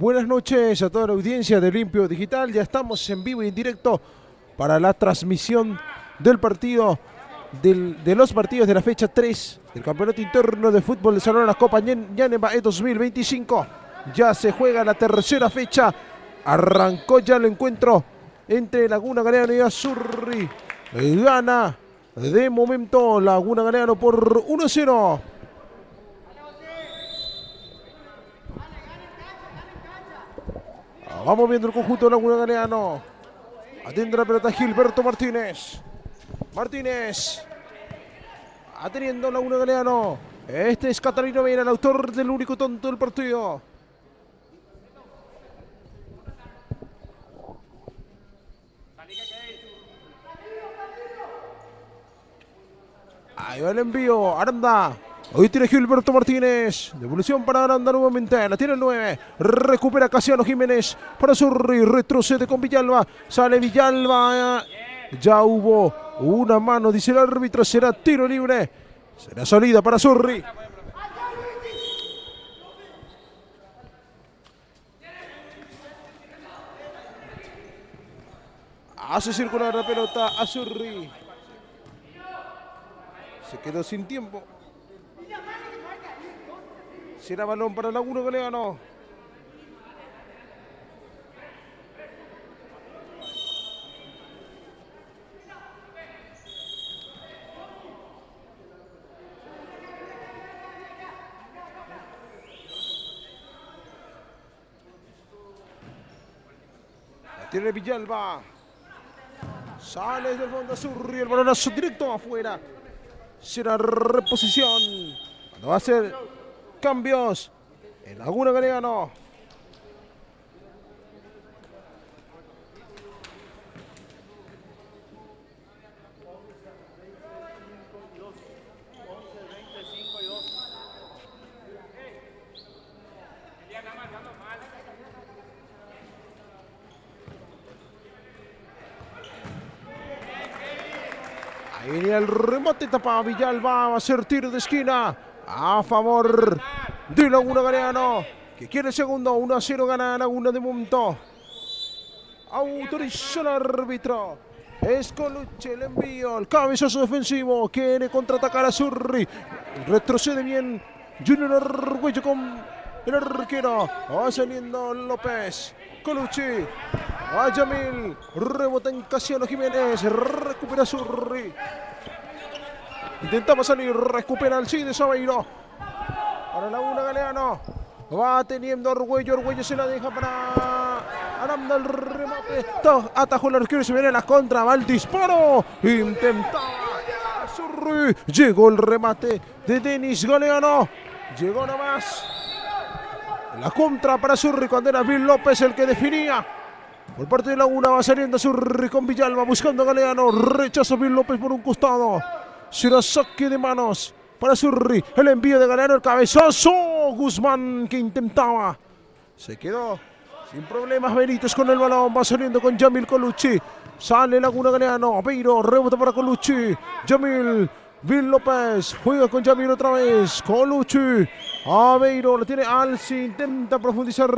Buenas noches a toda la audiencia de Limpio Digital. Ya estamos en vivo y en directo para la transmisión del partido, de los partidos de la fecha 3 del Campeonato Interno de Fútbol de Salón de la Copa Ñañaray 2025. Ya se juega la tercera fecha. Arrancó ya el encuentro entre Laguna Galeano y Azzurri. Gana de momento Laguna Galeano por 1-0. Vamos viendo el conjunto de Laguna Galeano. Atiende la pelota Gilberto Martínez. Martínez. Atendiendo Laguna Galeano. Este es Catalino Vera, el autor del único tonto del partido. Ahí va el envío. Aranda. Hoy tiene Gilberto Martínez. Devolución para Aranda nuevamente. La tiene el 9. Recupera Casiano Jiménez para Azzurri. Retrocede con Villalba. Sale Villalba. Ya hubo una mano, dice el árbitro. Será tiro libre. Será salida para Azzurri. Hace circular la pelota Azzurri. Se quedó sin tiempo. Será balón para Laguna Galeano. La tiene Villalba. Sale desde el fondo Azzurri. El balonazo directo afuera. Será reposición. Cuando va a ser cambios en Laguna Galeano. Ahí venía el remate, tapaba Villalba. Va a ser tiro de esquina a favor de Laguna Galeano, que quiere el segundo. 1-0 gana Laguna de momento. Autorizó el árbitro. Es Colucci el envío, el cabezazo defensivo. Quiere contraatacar a Azzurri. Retrocede bien Junior Argüello con el arquero. Va saliendo López. Colucci. A Yamil. Rebota en Casiano Jiménez. Recupera Azzurri. Intentaba salir. Recupera Alcides Aveiro. Para Laguna Galeano. Va teniendo Argüello. Argüello se la deja para Aranda. El remate. Atajó el arquero y se viene la contra. Va el disparo. Intentaba Azzurri. Llegó el remate de Denis Galeano. Llegó nomás la contra para Azzurri cuando era Bill López el que definía. Por parte de Laguna va saliendo Azzurri con Villalba buscando a Galeano. Rechaza Bill López por un costado. Será saque de manos para Azzurri. El envío de Galeano, el cabezazo. Guzmán que intentaba. Se quedó sin problemas Benítez con el balón. Va saliendo con Yamil Colucci. Sale Laguna Galeano. Aveiro rebota para Colucci. Yamil. Bill López juega con Yamil otra vez. Colucci. Aveiro lo tiene Alci. Intenta profundizar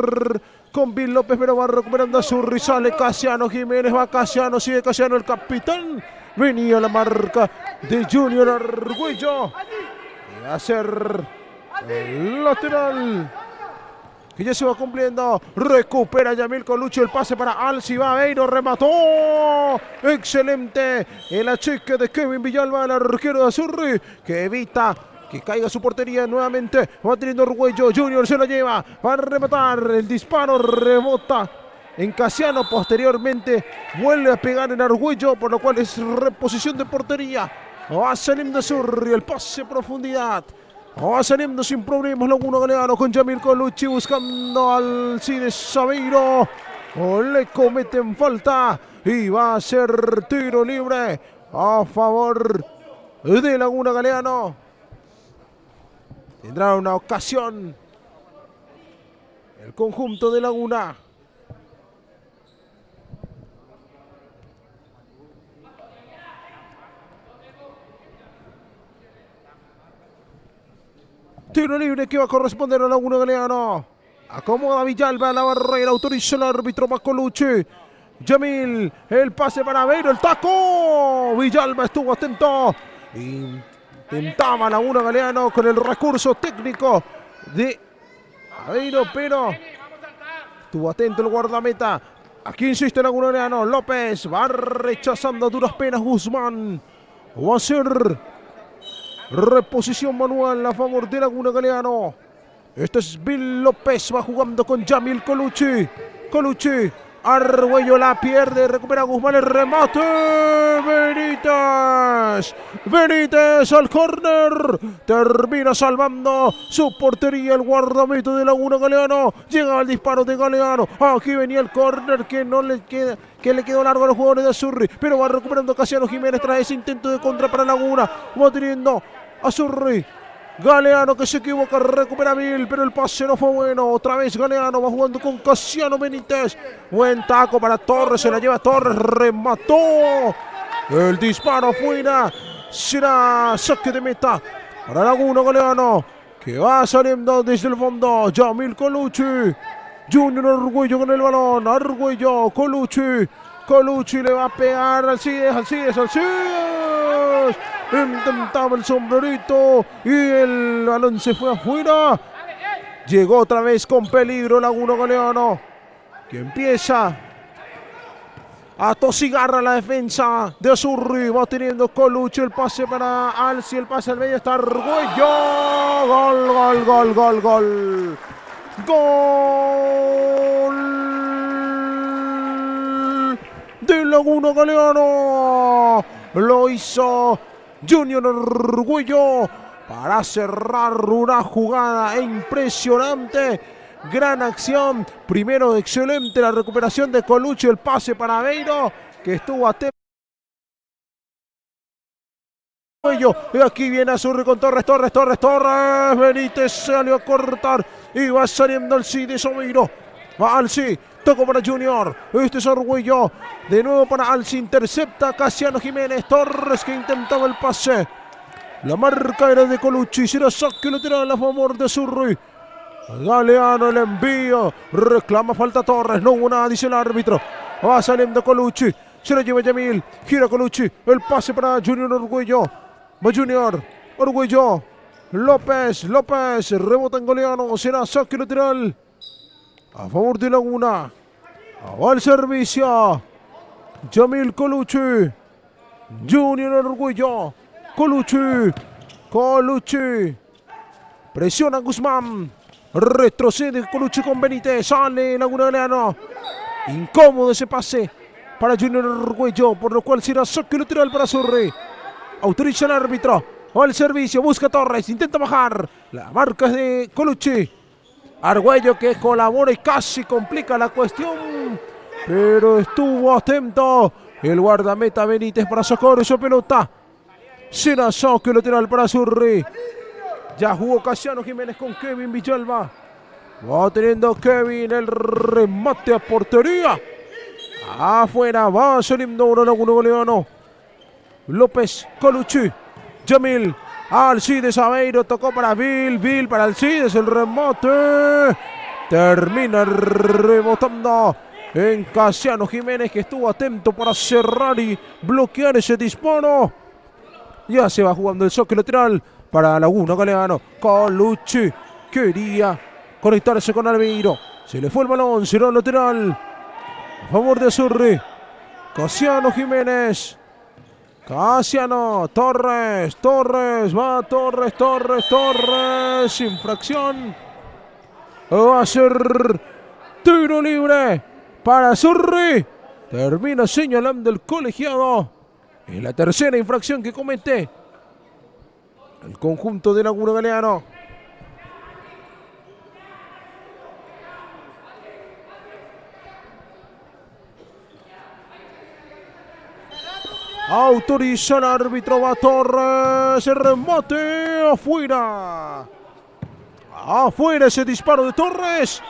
con Bill López, pero va recuperando a Azzurri. Sale Casiano Jiménez. Va Casiano. Sigue Casiano el capitán. Venía la marca de Junior Argüello. Y va a ser el lateral que ya se va cumpliendo. Recupera Yamil Colucci. El pase para Alci. Va Aveiro. Remató. Excelente el achique de Kevin Villalba, el arquero de Azzurri, que evita que caiga su portería nuevamente. Va teniendo Argüello. Junior se lo lleva. Va a rematar. El disparo rebota en Casiano. Posteriormente vuelve a pegar en Argüello, por lo cual es reposición de portería. Va saliendo Azzurri. El pase profundidad. Va saliendo sin problemas Laguna Galeano con Yamil Colucci buscando al Alcides Aveiro. Le cometen falta y va a ser tiro libre a favor de Laguna Galeano. Tendrá una ocasión el conjunto de Laguna. Tiro libre que va a corresponder a Laguna Galeano. Acomoda Villalba la barrera, autoriza el árbitro Colucci. Yamil, el pase para Aveiro, el taco. Villalba estuvo atento. Intentaba Laguna Galeano con el recurso técnico de Aveiro, pero estuvo atento el guardameta. Aquí insiste Laguna Galeano. López va rechazando a duras penas Guzmán. Va a ser reposición manual a favor de Laguna Galeano. Este es Bill López, va jugando con Yamil Colucci. Colucci, Argüello la pierde, recupera Guzmán el remate. Benítez al córner. Termina salvando su portería el guardameta de Laguna Galeano. Llega el disparo de Galeano. Aquí venía el córner que le quedó largo a los jugadores de Azurri. Pero va recuperando Casiano Jiménez tras ese intento de contra para Laguna. Va teniendo Azurri. Galeano que se equivoca, recupera Bill, pero el pase no fue bueno. Otra vez Galeano va jugando con Casiano Benítez. Buen taco para Torres, se la lleva Torres, remató. El disparo fuera. Será saque de meta para Laguna Galeano, que va saliendo desde el fondo. Yamil Colucci. Junior Argüello con el balón. Argüello, Colucci le va a pegar al Alcides. Intentaba el sombrerito y el balón se fue afuera. Llegó otra vez con peligro Laguna Galeano, que empieza a tosigar a la defensa de Azurri. Va teniendo Colucci, el pase para Alci, el pase al medio está Argüello. Gol de Laguna Galeano. Lo hizo Junior Argüello para cerrar una jugada impresionante. Gran acción. Primero excelente la recuperación de Colucci, el pase para Aveiro, que estuvo atento. Y aquí viene Azurri con Torres. Benítez salió a cortar y va saliendo Alcides Aveiro. Va Alci. Tocó para Junior. Este es Argüello. De nuevo para Alci. Intercepta Casiano Jiménez. Torres que intentaba el pase. La marca era de Colucci. Será saque lateral a favor de Azurri. Galeano el envío. Reclama falta Torres. No hubo nada, dice el árbitro. Va saliendo Colucci. Se lo lleva Yamil. Gira Colucci. El pase para Junior Argüello. Va Junior. Argüello. López. Rebota en Galeano. Será saque lateral a favor de Laguna. Va al servicio. Yamil Colucci. Junior Argüello. Colucci. Presiona Guzmán. Retrocede Colucci con Benítez. Sale Laguna Galeano. Incómodo ese pase para Junior Argüello, por lo cual será saque lateral para Azurri. Autoriza el árbitro. Va al servicio. Busca Torres. Intenta bajar. La marca es de Colucci. Argüello que colabora y casi complica la cuestión, pero estuvo atento el guardameta Benítez para sacar esa pelota. Será saque lateral para Azurri. Ya jugó Casiano Jiménez con Kevin Villalba. Va teniendo Kevin el remate a portería. Afuera, va saliendo ahora Laguna Galeano. López, Colucci, Yamil. Alcides Aveiro tocó para Bill para Alcides, el remate. Termina rebotando en Casiano Jiménez, que estuvo atento para cerrar y bloquear ese disparo. Ya se va jugando el saque lateral para Laguna Galeano. Colucci quería conectarse con Aveiro. Se le fue el balón, será lateral a favor de Azurri. Casiano Jiménez. Casiano, Torres, va Torres, infracción. Va a ser tiro libre para Azurri. Termina señalando el colegiado en la tercera infracción que comete el conjunto de Laguna Galeano. Autoriza el árbitro, va Torres, el remate afuera. Afuera ese disparo de Torres.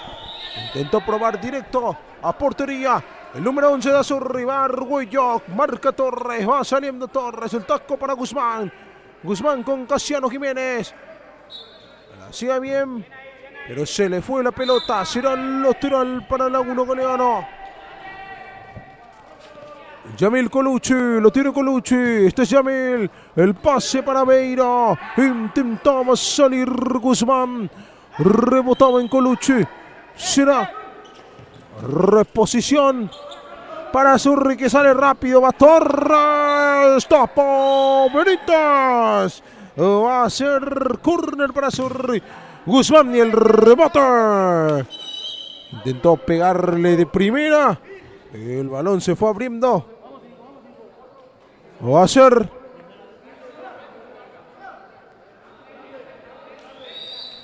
Intentó probar directo a portería. El número 11 de Azurri, va Argüello, marca Torres, va saliendo Torres, el taco para Guzmán. Guzmán con Casiano Jiménez. La hacía bien, pero se le fue la pelota. Será el lateral para Laguna Galeano. Yamil Colucci, lo tiene Colucci, este es Yamil, el pase para Beira, intentaba salir Guzmán, rebotaba en Colucci, será reposición para Zurri que sale rápido, va Torres, tapó Benítez, va a ser córner para Zurri, Guzmán y el rebote, intentó pegarle de primera, el balón se fue abriendo. Va a ser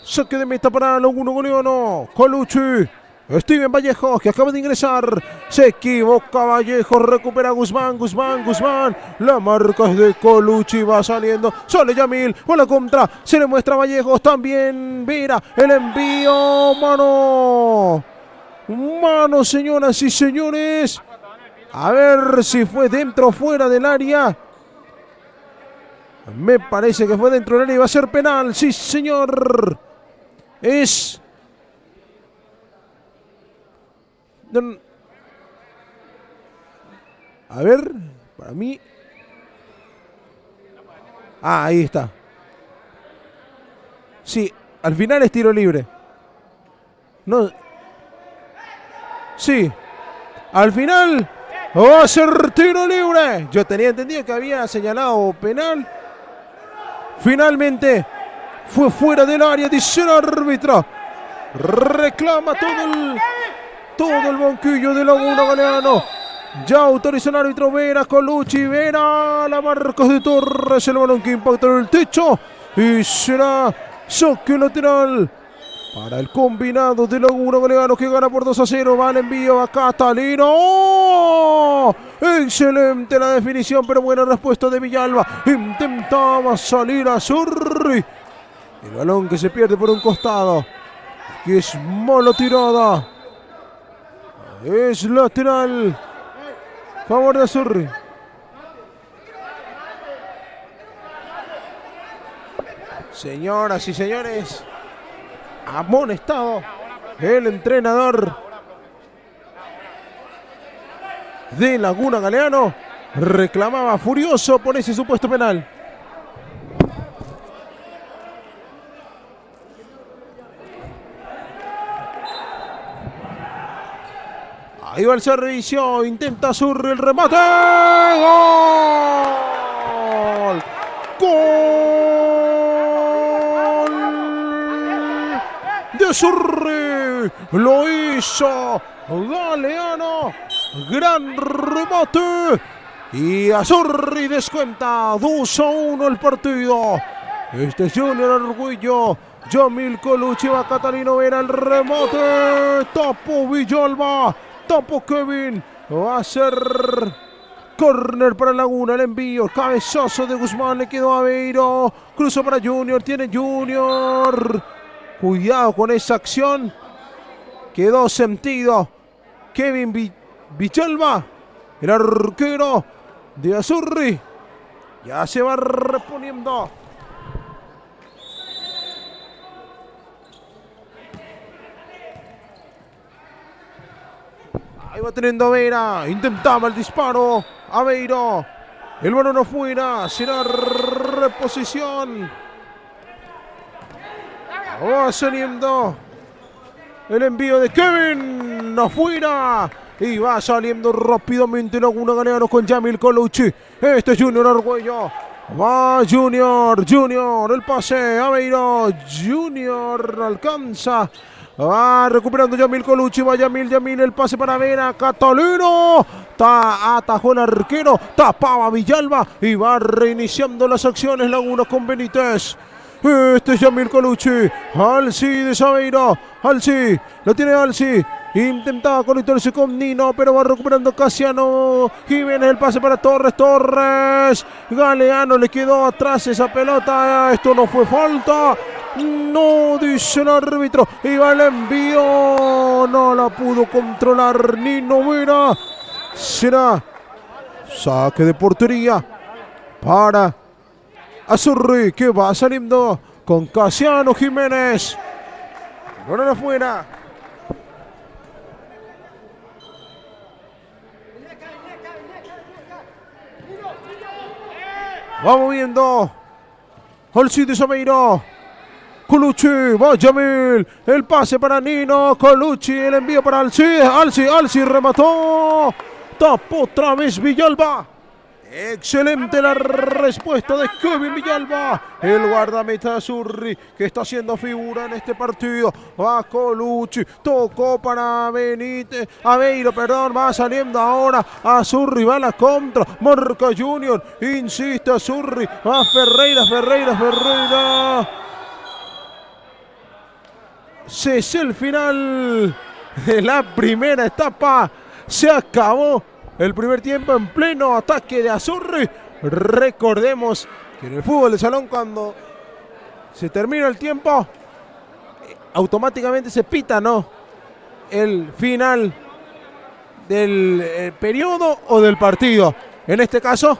saque de meta para Laguna Galeano. Colucci, Steven Vallejos que acaba de ingresar. Se equivoca Vallejos, recupera Guzmán. La marca es de Colucci, va saliendo. Sale Yamil, con la contra. Se le muestra a Vallejos también. Mira el envío. Mano, señoras y señores. A ver si fue dentro o fuera del área. Me parece que fue dentro del área y va a ser penal. Sí, señor. Es... A ver, para mí... ahí está. Sí, al final es tiro libre. No... Sí. Al final... va a ser tiro libre. Yo tenía entendido que había señalado penal. Finalmente fue fuera del área, dice el árbitro. Reclama todo el banquillo de Laguna Galeano. Ya autorizó el árbitro Vera, Colucci, Vera, la marca de Torres, el balón que impacta en el techo. Y será saque lateral para el combinado de Laguna Galeano que gana por 2-0. Va el envío a Catalino. ¡Oh! Excelente la definición, pero buena respuesta de Villalba. Intentaba salir a Zurri. El balón que se pierde por un costado. Aquí es mala tirada. Es lateral. Favor de Zurri. Señoras y señores, amonestado el entrenador de Laguna Galeano. Reclamaba furioso por ese supuesto penal. Ahí va el servicio, intenta Zurri el remate. ¡Gol! ¡Gol! De Zurri, lo hizo Galeano, gran remate y a Zurri descuenta 2-1 el partido. Este es Junior Arguello, Yamil Colucci, va Catalino Vera el remate, tapó Villalba, tapó Kevin, va a ser córner para Laguna, el envío, cabezazo de Guzmán, le quedó a Beiro, cruzó para Junior, tiene Junior. Cuidado con esa acción. Quedó sentido. Kevin Villalba, el arquero de Zurri. Ya se va reponiendo. Ahí va teniendo Vera. Intentaba el disparo. Aveiro. El balón no fuera. Será reposición. Va saliendo el envío de Kevin afuera y va saliendo rápidamente Laguna Galeano con Yamil Colucci. Este es Junior Arguello. Va Junior, el pase, Aveiro, Junior alcanza. Va recuperando Yamil Colucci, va Yamil, el pase para Vera, Catalino. Atajó el arquero, tapaba Villalba y va reiniciando las acciones Laguna con Benítez. Este es Yamil Colucci, Alci de Sabeiro, Alci, lo tiene Alci, intentaba conectarse con Nino, pero va recuperando Casiano Jiménez, el pase para Torres, Galeano le quedó atrás esa pelota, esto no fue falta, no dice el árbitro, y va el envío, no la pudo controlar Nino Vera, será saque de portería para Zurri, que va saliendo con Casiano Jiménez. Balón afuera. Vamos viendo. Alcides de Sameiro. Colucci, va Yamil, el pase para Nino, Colucci, el envío para Alci remató, tapó otra vez Villalba. Excelente la respuesta de Kevin Villalba, el guardameta Azzurri que está haciendo figura en este partido. Va Colucci, tocó para Aveiro, va saliendo ahora Azzurri, va a la contra, marca Junior, insiste Azzurri, va Ferreira. Es el final de la primera etapa. Se acabó el primer tiempo en pleno ataque de Azzurri. Recordemos que en el fútbol de salón, cuando se termina el tiempo, automáticamente se pita, ¿no?, el final del periodo o del partido. En este caso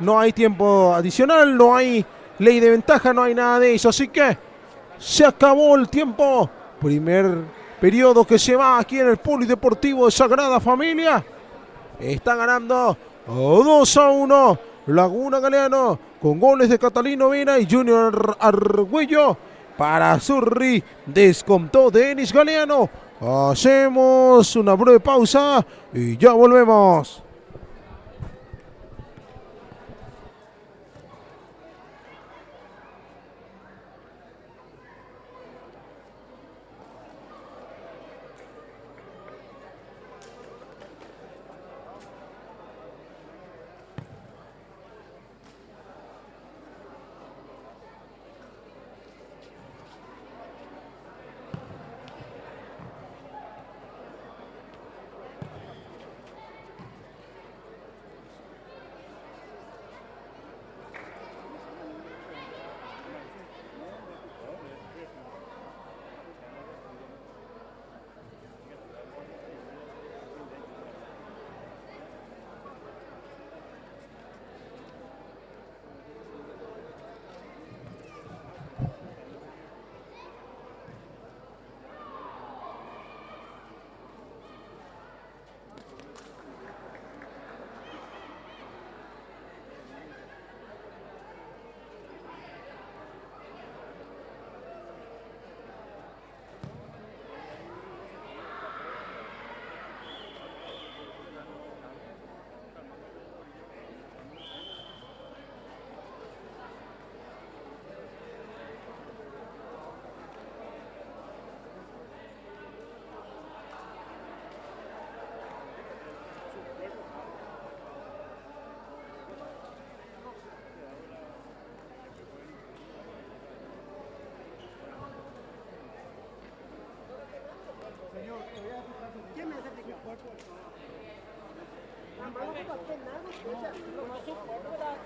no hay tiempo adicional, no hay ley de ventaja, no hay nada de eso. Así que se acabó el tiempo. Primer periodo que se va aquí en el Polideportivo de Sagrada Familia. Está ganando 2-1 Laguna Galeano con goles de Catalino Vera y Junior Argüello. Para Azzurri descontó Denis Galeano. Hacemos una breve pausa y ya volvemos.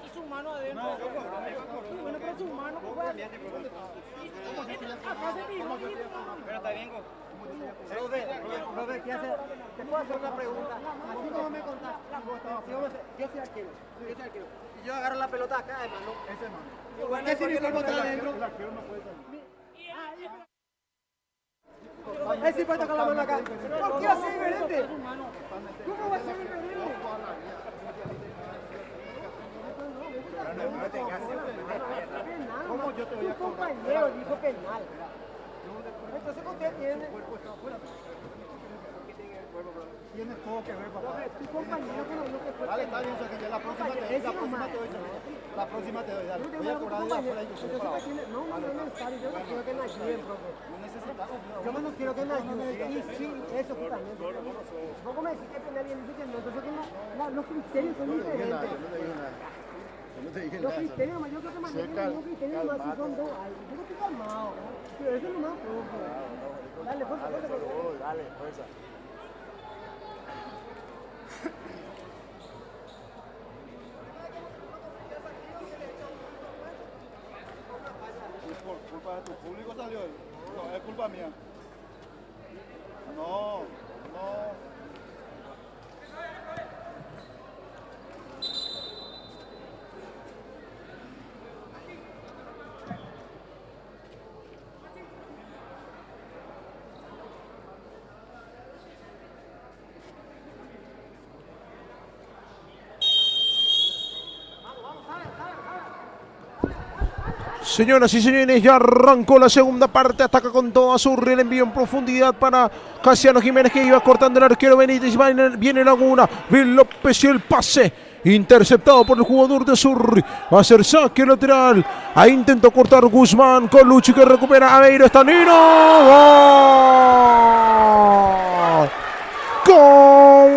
Y su mano adentro. Bueno, pero su mano, pero está bien, profe, ¿qué hace? ¿Te puedo hacer una pregunta? Así como me contaste, yo soy arquero. Y yo agarro la pelota acá, hermano. Ese hermano. ¿Qué significa botar adentro? El arquero no puede salir. Él sí puede tocar la bola acá. ¿Por qué va a ser diferente? ¿Cómo va a ser diferente? ¿Cómo yo te voy a cobrar? Tu compañero dijo penal. Entonces, ¿con qué tiene? Tiene todo que ver, papá. Tu compañero que no vio que fue penal. Vale, está bien, Sergio, la próxima te doy. La próxima te doy, dale. Voy a cobrar de afuera y yo soy para abajo. No es necesario, yo no quiero que me ayuden, profe. No necesitas ayuda. Yo no quiero que me ayuden. Sí, eso justamente. Tampoco me decís que penal y él dice que no. Entonces, los criterios son diferentes. Los criterios, yo creo que manejan los criterios más si son dos. Yo no estoy calmado, pero eso no más, profe. Dale, fuerza. Dale, fuerza. Por culpa de tu público salió, no es culpa mía. No. Señoras y señores, ya arrancó la segunda parte. Ataca con todo Azurri. El envío en profundidad para Casiano Jiménez, que iba cortando el arquero Benítez. Viene Laguna. Bill López y el pase. Interceptado por el jugador de Azurri. Va a ser saque lateral. Ahí intentó cortar Guzmán. Colucci, que recupera Aveiro. Está Nino. ¡Gol! ¡Gol!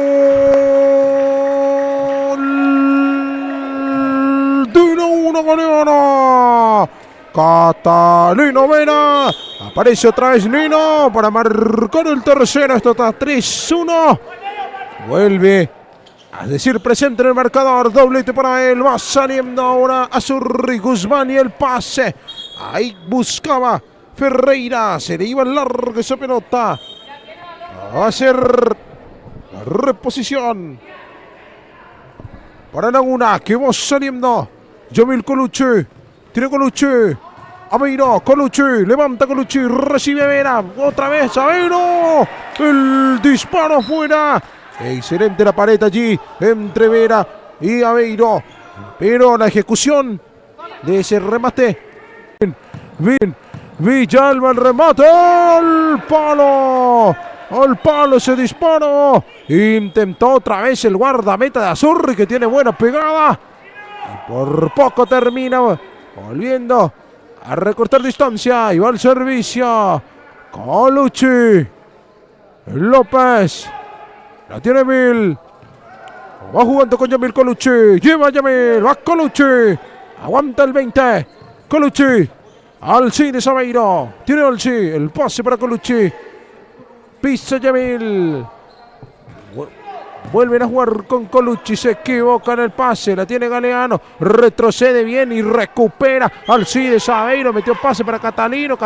¡De una goleada! Catalino Vera. Aparece otra vez Nino para marcar el tercero. Esto está 3-1. Vuelve a decir presente en el marcador. Doblete para él. Va saliendo ahora Azurri. Guzmán y el pase. Ahí buscaba Ferreira. Se le iba larga esa pelota. Va a ser la reposición para Laguna, que va saliendo. Yamil Colucci. Tiene Colucci. Aveiro, Colucci, levanta Colucci, recibe Vera, otra vez Aveiro. El disparo afuera. Excelente la pared allí entre Vera y Aveiro. Pero la ejecución de ese remate. Bien, Villalba, el remate. ¡Al palo! Al palo ese disparo. Intentó otra vez el guardameta de Azurri, que tiene buena pegada. Y por poco termina volviendo a recortar distancia. Y va al servicio. Colucci. López. La tiene Mil. Va jugando con Yamil Colucci. Lleva a Yamil. Va Colucci. Aguanta el 20. Colucci. Alcides Aveiro. Tiene Alci. El pase para Colucci. Pisa Yamil. Vuelven a jugar con Colucci, se equivoca en el pase, la tiene Galeano, retrocede bien y recupera Alcides Aveiro, metió pase para Catalino,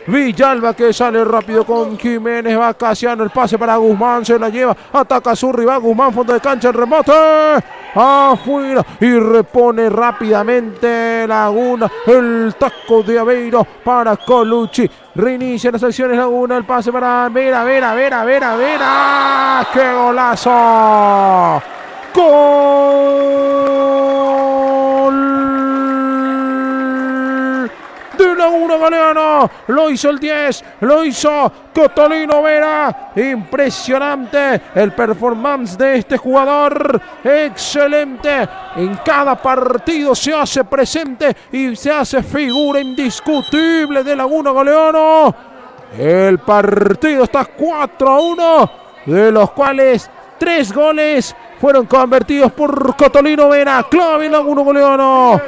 Villalba, que sale rápido con Jiménez, va Casiano, el pase para Guzmán, se la lleva, ataca Azurri, va Guzmán, fondo de cancha, el remate, afuera, y repone rápidamente Laguna, el taco de Aveiro para Colucci. Reinicia las acciones Laguna, el pase para Vera. ¡Qué golazo! ¡Gol de Laguna Galeano! Lo hizo el 10, lo hizo Catalino Vera. Impresionante el performance de este jugador. Excelente. En cada partido se hace presente y se hace figura indiscutible de Laguna Galeano. El partido está 4-1, de los cuales 3 goles fueron convertidos por Catalino Vera. Clave Laguna Galeano.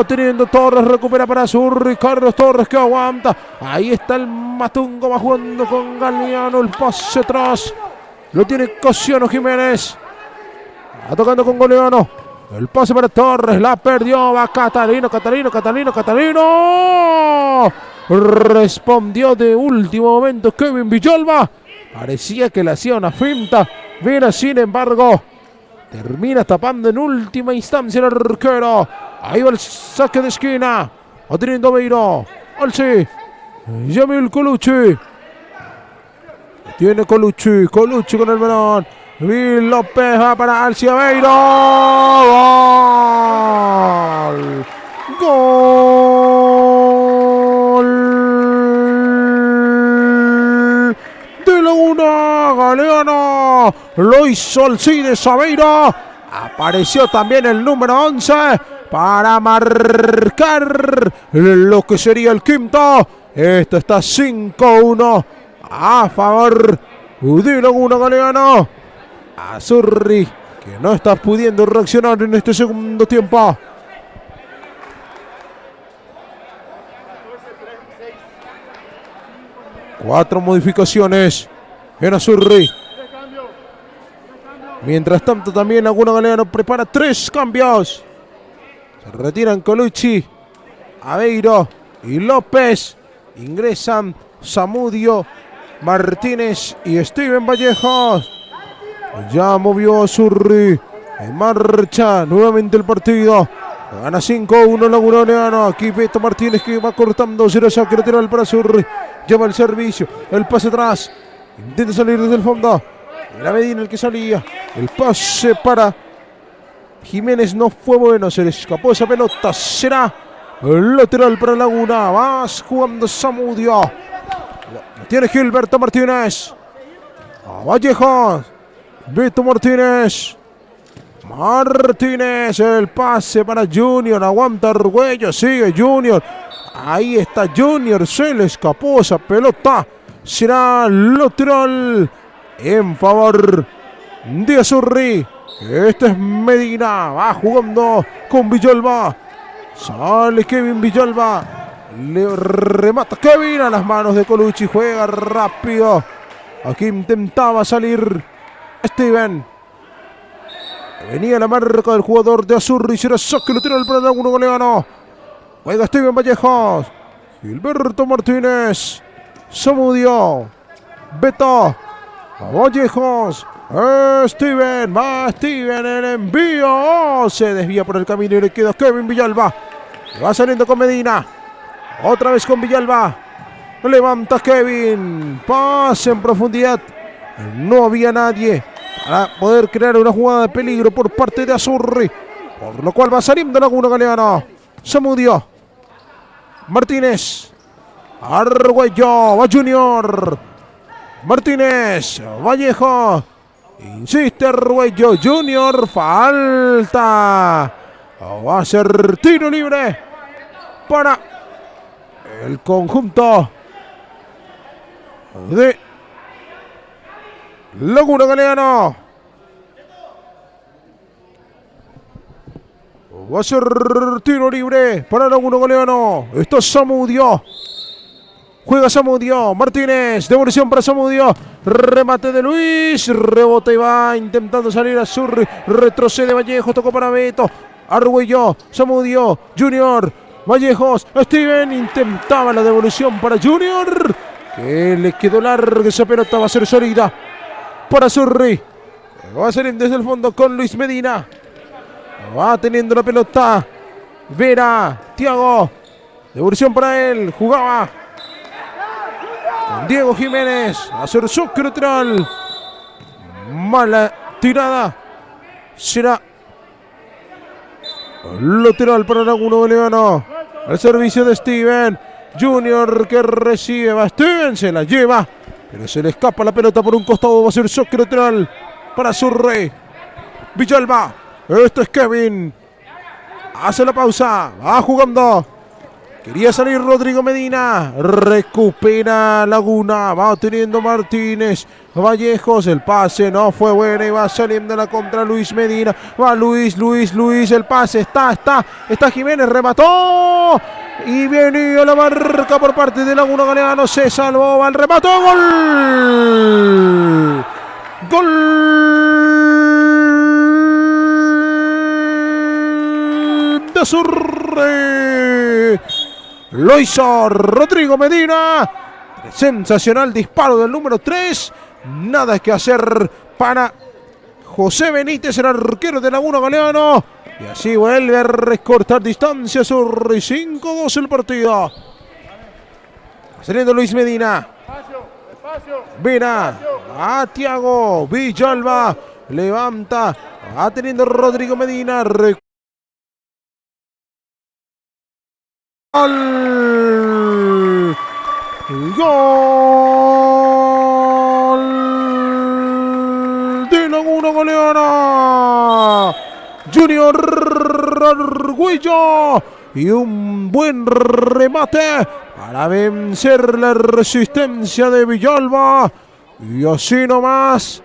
Teniendo Torres, recupera para Azurri. Carlos Torres, que aguanta. Ahí está el Matungo, va jugando con Galeano. El pase atrás. Lo tiene Casiano Jiménez. Va tocando con Galeano. El pase para Torres. La perdió. Va Catalino. Respondió de último momento Kevin Villalba. Parecía que le hacía una finta. Vera, sin embargo, termina tapando en última instancia el arquero. Ahí va el saque de esquina. Va teniendo Aveiro. Alci. Yamil Colucci. Tiene Colucci con el balón. Bill López va para Alci. Aveiro. Gol de Laguna Galeano. Lo hizo Alcides Aveiro. Apareció también el número 11 para marcar lo que sería el quinto. Esto está 5-1 a favor de Laguna Galeano. Azurri, que no está pudiendo reaccionar en este segundo tiempo. Cuatro modificaciones en Azurri. Mientras tanto también Laguna Galeano prepara 3 cambios. Se retiran Colucci, Aveiro y López. Ingresan Zamudio, Martínez y Steven Vallejos. Ya movió Azurri. En marcha nuevamente el partido. Gana 5-1 Laguna Galeano. Aquí Beto Martínez, que va cortando 0 saque lateral para Azurri. Lleva el servicio. El pase atrás. Intenta salir desde el fondo. Era Medina el que salía. El pase para Jiménez no fue bueno. Se le escapó esa pelota. Será El lateral para Laguna. Vas jugando Zamudio. Tiene Gilberto Martínez. A Vallejos. Vito Martínez. Martínez. El pase para Junior. Aguanta Argüello. Sigue Junior. Ahí está Junior. Se le escapó esa pelota. Será lateral en favor de Azurri. Este es Medina. Va jugando con Villalba. Sale Kevin Villalba. Le remata Kevin a las manos de Colucci. Juega rápido. Aquí intentaba salir Steven. Venía la marca del jugador de Azurri. Será saque lateral para Laguna Galeano. Juega Steven Vallejos. Gilberto Martínez. Zamudio. Beto. Vallejos. Steven. Va Steven. El envío. Se desvía por el camino y le queda Kevin Villalba. Va saliendo con Medina. Otra vez con Villalba. Levanta Kevin. Pase en profundidad. No había nadie para poder crear una jugada de peligro por parte de Azurri. Por lo cual va saliendo Laguna Galeano. Zamudio. Martínez. Argüello. Va Junior. Martínez. Vallejo. Insiste Argüello. Junior. Falta. Va a ser tiro libre para el conjunto de Laguna Galeano. Va a ser tiro libre para Laguna Galeano. Esto es Zamudio. Juega Zamudio. Martínez. Devolución para Zamudio. Remate de Luis. Rebota y va intentando salir a Azurri. Retrocede Vallejo. Tocó para Beto. Argüello. Zamudio. Junior. Vallejos. Steven intentaba la devolución para Junior. Que le quedó larga esa pelota. Va a ser salida para Azurri. Va a salir desde el fondo con Luis Medina. Va teniendo la pelota. Vera. Thiago. Devolución para él. Jugaba con Diego Jiménez. Va a ser choque lateral. Mala tirada. Será lateral para Laguna Galeano. Al servicio de Steven. Junior que recibe. Va Steven. Se la lleva. Pero se le escapa la pelota por un costado. Va a ser choque lateral para Azurri. Villalba. Esto es Kevin. Hace la pausa. Va jugando. Quería salir Rodrigo Medina. Recupera Laguna. Va teniendo Martínez. Vallejos. El pase no fue bueno. Y va saliendo la contra Luis Medina. Va Luis. El pase está Jiménez. Remató. Y venía la marca por parte de Laguna Galeano. Se salvó. Va el remate. ¡Gol! ¡Gol! De Azurri. Lo hizo Rodrigo Medina. Sensacional disparo del número 3. Nada que hacer para José Benítez, el arquero de Laguna Galeano. Y así vuelve a recortar distancia. Azurri. 5-2 el partido. Saliendo Luis Medina. Vera. A Thiago. Villalba. Levanta. Va teniendo Rodrigo Medina. Gol de Laguna Galeano. Junior Argüello. Y un buen remate para vencer la resistencia de Villalba. Y así nomás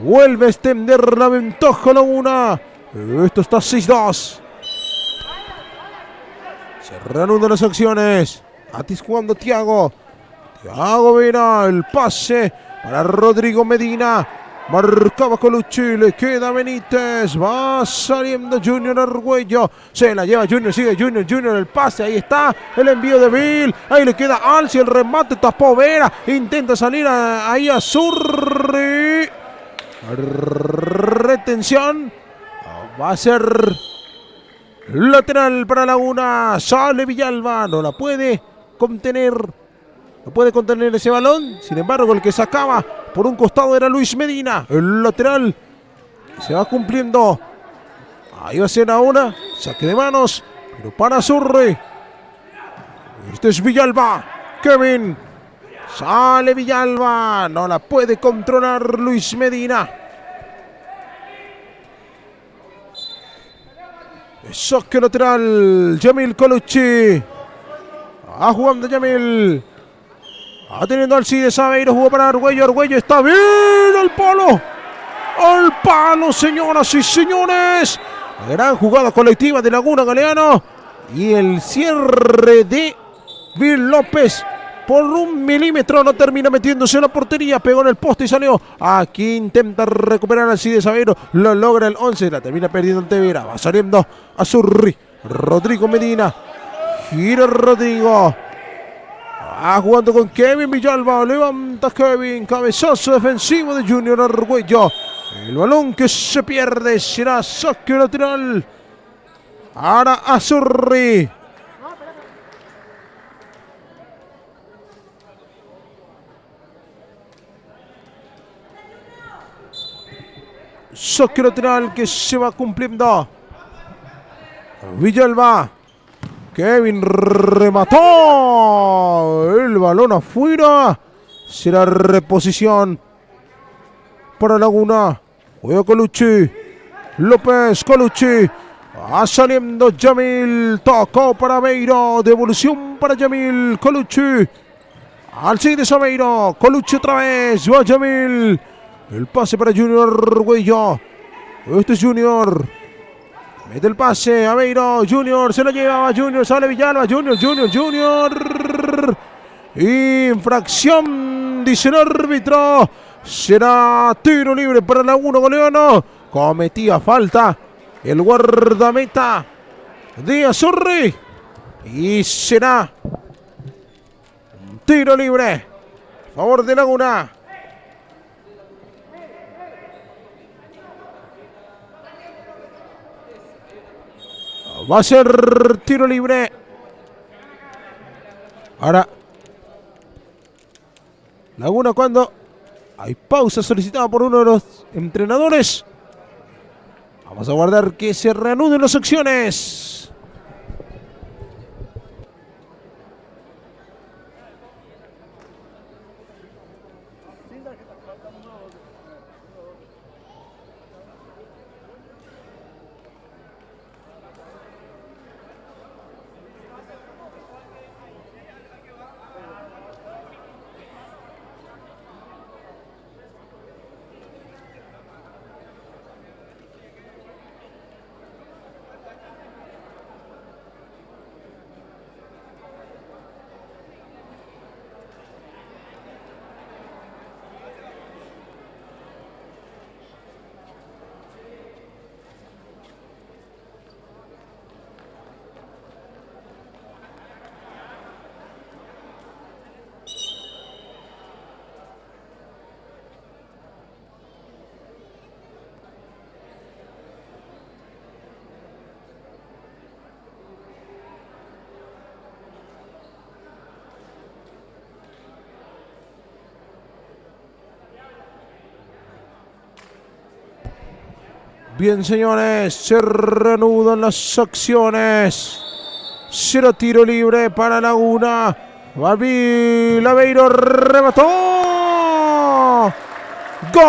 vuelve a extender la ventaja Laguna. Esto está 6-2. Se reanudan las acciones. Atis jugando Thiago. Thiago Vera. El pase para Rodrigo Medina. Marcaba Colucci. Le queda Benítez. Va saliendo Junior Argüello. Se la lleva Junior. Sigue Junior. El pase. Ahí está. El envío de Bill. Ahí le queda Alci. El remate. Tapó Vera. Intenta salir ahí a Azurri. Retención. Va a ser lateral para Laguna. Sale Villalba. No la puede contener. No puede contener ese balón. Sin embargo, el que sacaba por un costado era Luis Medina. El lateral se va cumpliendo. Ahí va a ser ahora saque de manos Pero para Zurri. Este es Villalba. Kevin. Sale Villalba. No la puede controlar Luis Medina. Saque lateral. Yamil Colucci. Jugando Yamil. Teniendo Alcides Aveiro. Jugó para Argüello. Argüello está bien. Al palo. Al palo, señoras y señores. Gran jugada colectiva de Laguna Galeano. Y el cierre de Bill López. Por 1 milímetro no termina metiéndose en la portería. Pegó en el poste y salió. Aquí intenta recuperar Alcides Aveiro. Lo logra el 11. La termina perdiendo el Tevera. Va saliendo a Zurri. Rodrigo Medina. Gira Rodrigo. Jugando con Kevin Villalba. Levanta Kevin. Cabezazo defensivo de Junior Argüello. El balón que se pierde será saque lateral. Ahora a Zurri. Saque lateral que se va cumpliendo. Villalba. Kevin remató. El balón afuera. Será reposición para Laguna. Juega Colucci. López Colucci. Va saliendo Yamil. Tocó para Aveiro. Devolución para Yamil. Colucci. Alcides Aveiro. Colucci otra vez. Va Yamil. El pase para Junior Argüello. Este es Junior. Mete el pase. Aveiro. Junior. Se lo lleva. Junior. Sale Villalba. Junior. Infracción. Dice el árbitro. Será tiro libre para Laguna Galeano. Cometía falta el guardameta de Zurri. Y será un tiro libre a favor de Laguna. Va a ser tiro libre. Ahora Laguna cuando hay pausa solicitada por uno de los entrenadores. Vamos a guardar que se reanuden las acciones. Bien, señores, se reanudan las acciones. Será tiro libre para Laguna. Balbil Aveiro remató. ¡Gol!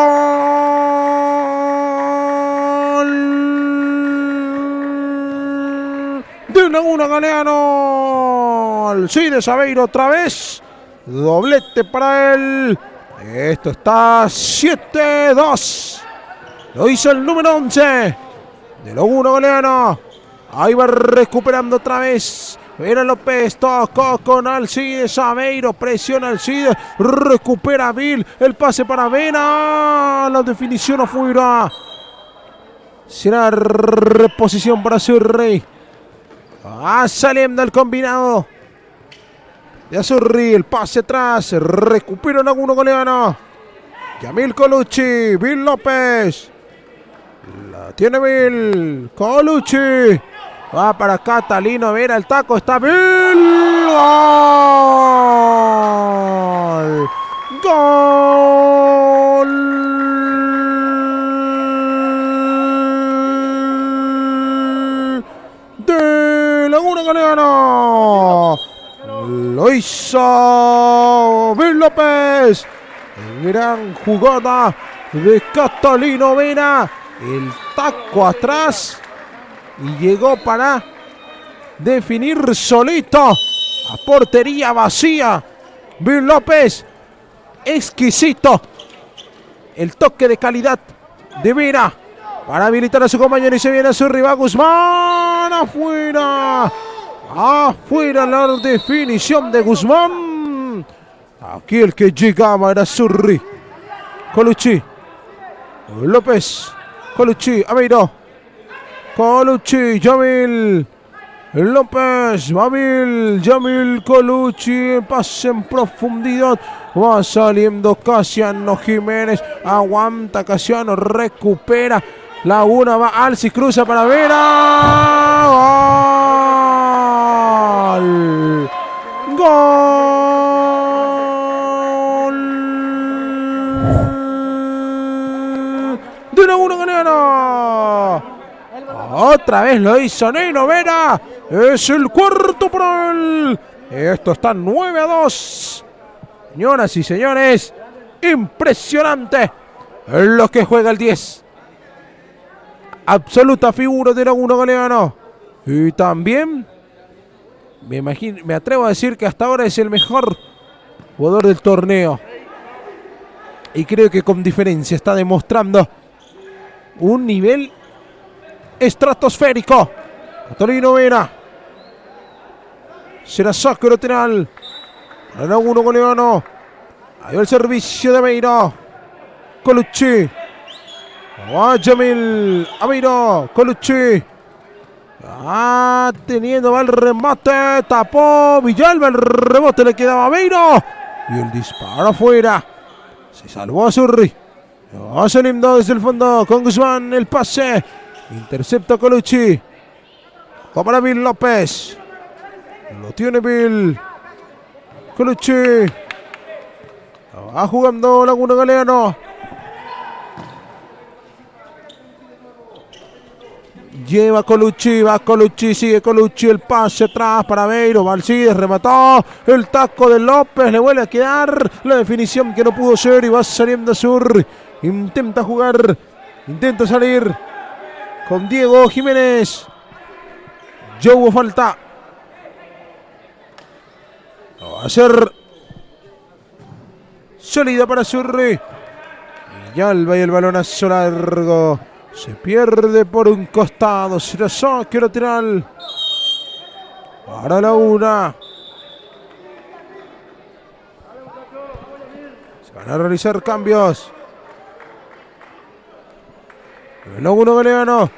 De Laguna Galeano. Alcides Aveiro otra vez. Doblete para él. Esto está 7-2. Lo hizo el número 11 de Laguna Galeano. Ahí va recuperando otra vez. Vera López tocó con Alcides Aveiro. Presiona Alcides. Recupera Bill. El pase para Vera. La definición afuera. Será reposición para Zurri. Saliendo el combinado de Zurri. El pase atrás. Recupera Laguna Galeano. Yamil Colucci. Bill López. La tiene Bill. Colucci. Va para Catalino Vera. El taco está Bill. ¡Gol! ¡Gol! De Laguna Galeano. Lo hizo Bill López. Gran jugada de Catalino Vera. El taco atrás. Y llegó para definir solito. A portería vacía. Bill López. Exquisito. El toque de calidad de Vera. Para habilitar a su compañero y se viene a su rival Guzmán. Afuera. Afuera la definición de Guzmán. Aquí el que llegaba era Zurri. Colucci. López. Colucci. Aveiro. Colucci. Yamil. López. Babil. Yamil. Colucci. Pase en profundidad. Va saliendo Casiano Jiménez. Aguanta Casiano. Recupera. Laguna va. Alci cruza para Vera. Gol. Gol. De Laguna Galeano. Otra vez lo hizo Nino Vera. Es el cuarto para él. Esto está 9-2. Señoras y señores, impresionante lo que juega el 10. Absoluta figura de Laguna Galeano. Y también me atrevo a decir que hasta ahora es el mejor jugador del torneo. Y creo que con diferencia está demostrando un nivel estratosférico. Catalino Vera. Será saque lateral. Para Laguna Galeano. Ahí va el servicio de Aveiro. Colucci. Yamil. Aveiro. Colucci. Teniendo va el remate. Tapó Villalba. El rebote le quedaba a Aveiro. Y el disparo afuera. Se salvó a Zurri. Se lindo desde el fondo con Guzmán. El pase. Intercepta Colucci. Para Bill López. Lo tiene Bill. Colucci. Va jugando Laguna Galeano. Lleva Colucci, va Colucci, sigue Colucci, el pase atrás para Aveiro, Valcides remató, el taco de López, le vuelve a quedar la definición que no pudo ser y va saliendo Sur, intenta jugar, intenta salir con Diego Jiménez, ya hubo falta, va a ser sólida para Zurri, Villalba y el balonazo largo. Se pierde por un costado. Será saque lateral para Laguna. Se van a realizar cambios. Laguna Galeano.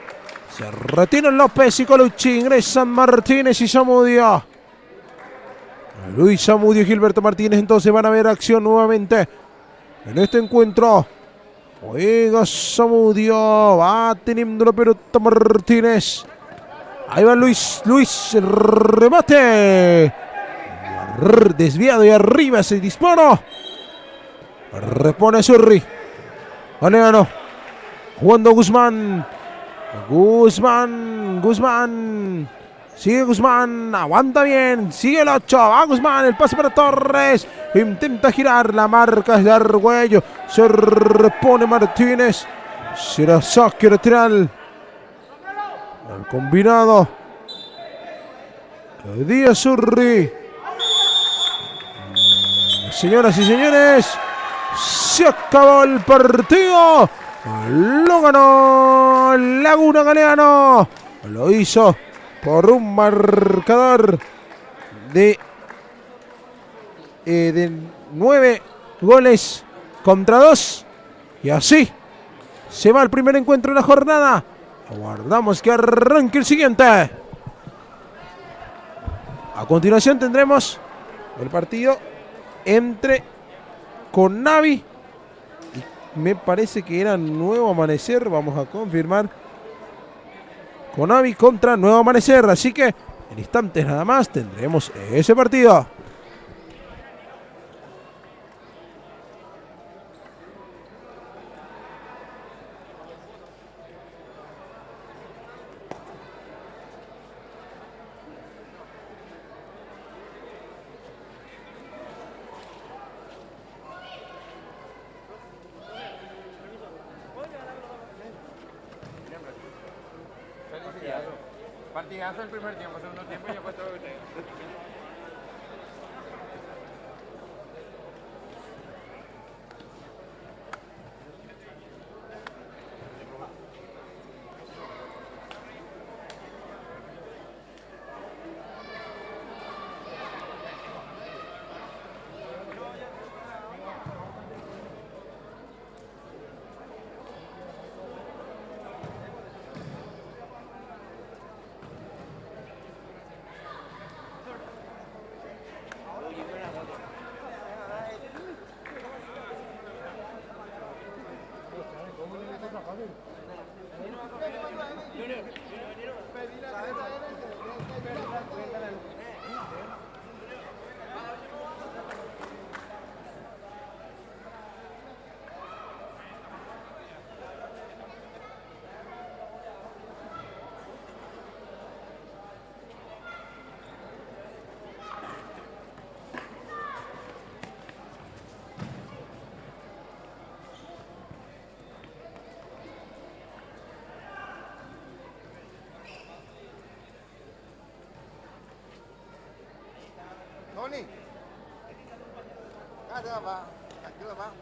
Se retiran López y Colucci. Ingresan Martínez y Zamudio. Luis Zamudio y Gilberto Martínez entonces van a ver acción nuevamente en este encuentro. Juega Zamudio, va teniendo la pelota Martínez. Ahí va Luis, el remate. Desviado y arriba ese disparo. Repone Zurri. Galeano. Jugando Guzmán. Guzmán. Sigue Guzmán, aguanta bien, sigue el 8, va Guzmán, el pase para Torres, intenta girar, la marca es de Argüello, se repone Martínez, será saque lateral, el combinado, Díaz Zurri. Señoras y señores, se acabó el partido, lo ganó Laguna Galeano, lo hizo por un marcador de 9 goles contra 2. Y así se va el primer encuentro de la jornada. Aguardamos que arranque el siguiente. A continuación tendremos el partido entre Conavi y me parece que era Nuevo Amanecer. Vamos a confirmar. Conavi contra Nuevo Amanecer, así que en instantes nada más tendremos ese partido. partidazo. Partidazo el primer tiempo, segundo tiempo ya fue todo lo que tengo. Tony. Ada Pak. Kecil Pak.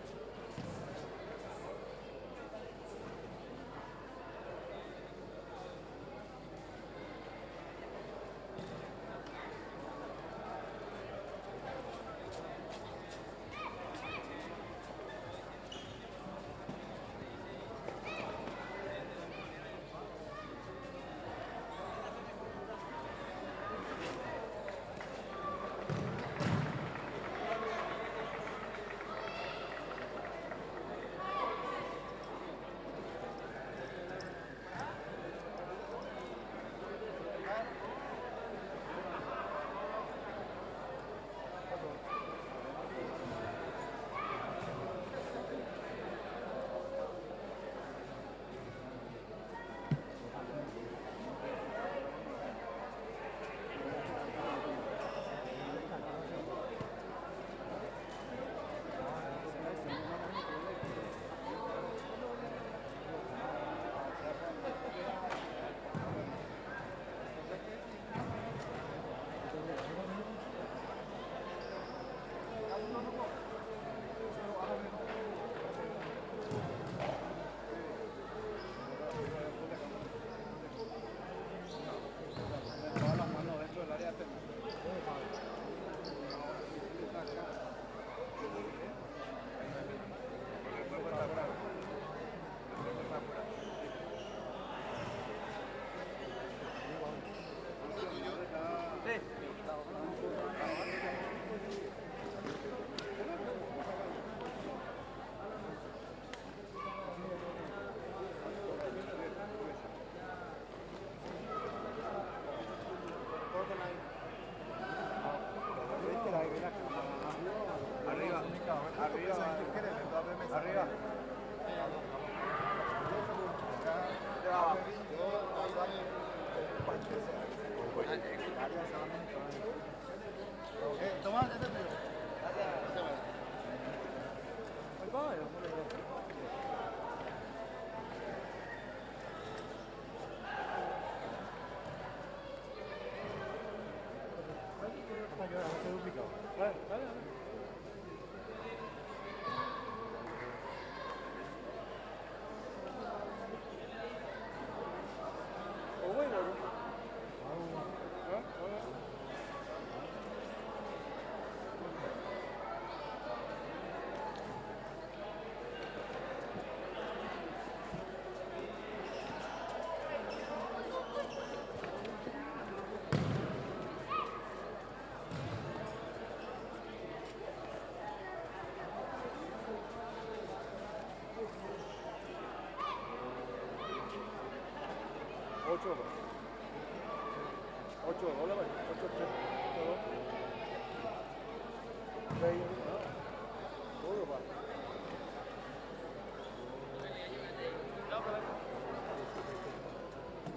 Arriba. Tomás, este es tuyo.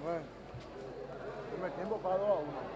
Bueno, primer tiempo para 2-1.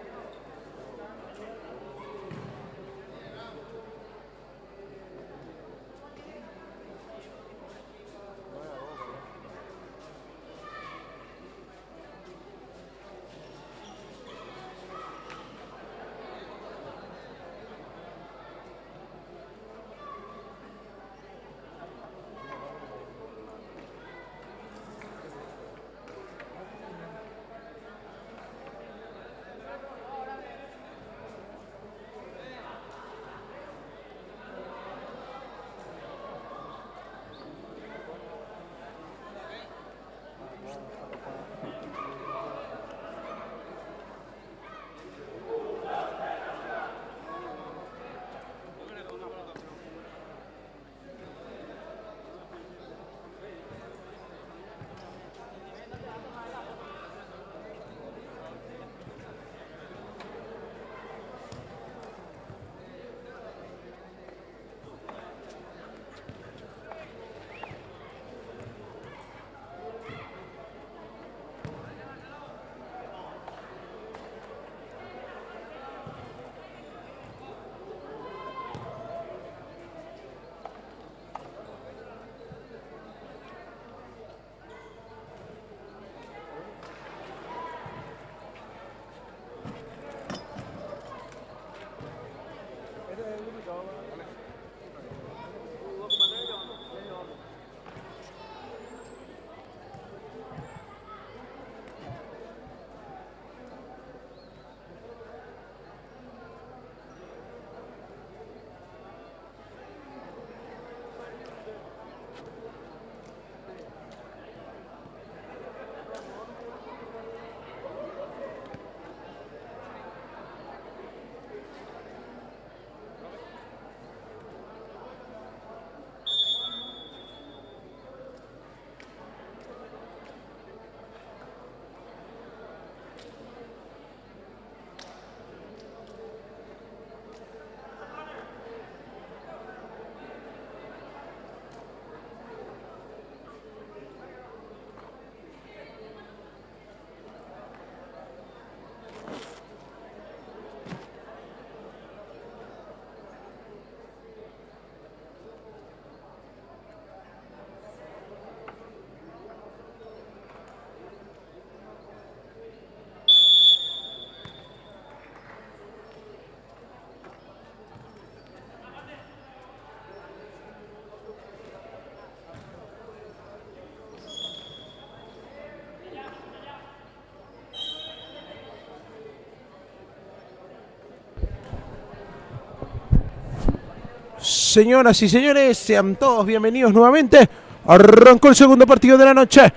Señoras y señores, sean todos bienvenidos nuevamente. Arrancó el segundo partido de la noche.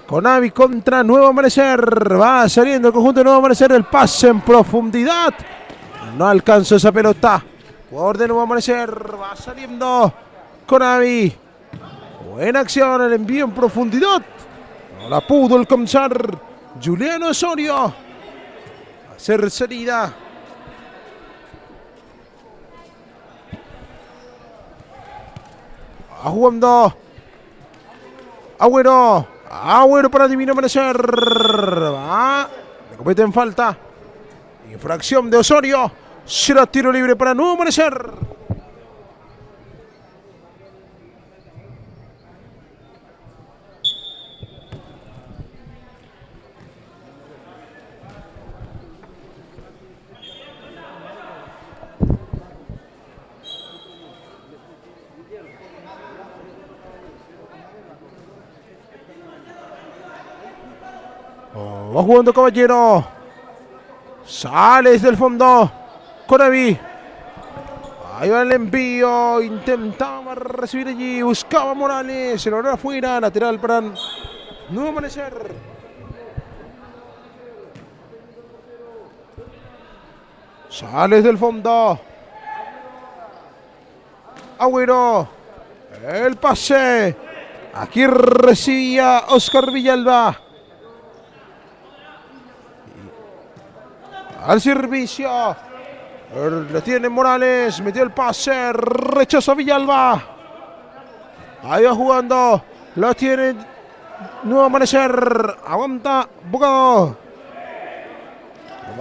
Conavi contra Nuevo Amanecer. Va saliendo el conjunto de Nuevo Amanecer. El pase en profundidad. No alcanzó esa pelota. Jugador de Nuevo Amanecer. Va saliendo Conavi. Buena acción. El envío en profundidad. No la pudo alcanzar Juliano Osorio. Hacer salida. Jugando Agüero para Divino Amanecer. Va. Le cometen falta. Infracción de Osorio. Será tiro libre para Nuevo Amanecer. Va jugando Caballero. Sale desde el fondo. Conavi. Ahí va el envío. Intentaba recibir allí. Buscaba Morales. Se lo logró afuera. Lateral para Nuevo Amanecer. Sale desde el fondo. Agüero. El pase. Aquí recibía Oscar Villalba. Al servicio. Le tiene Morales. Metió el pase. Rechaza Villalba. Ahí va jugando. Lo tiene Nuevo Amanecer. Aguanta Bogado.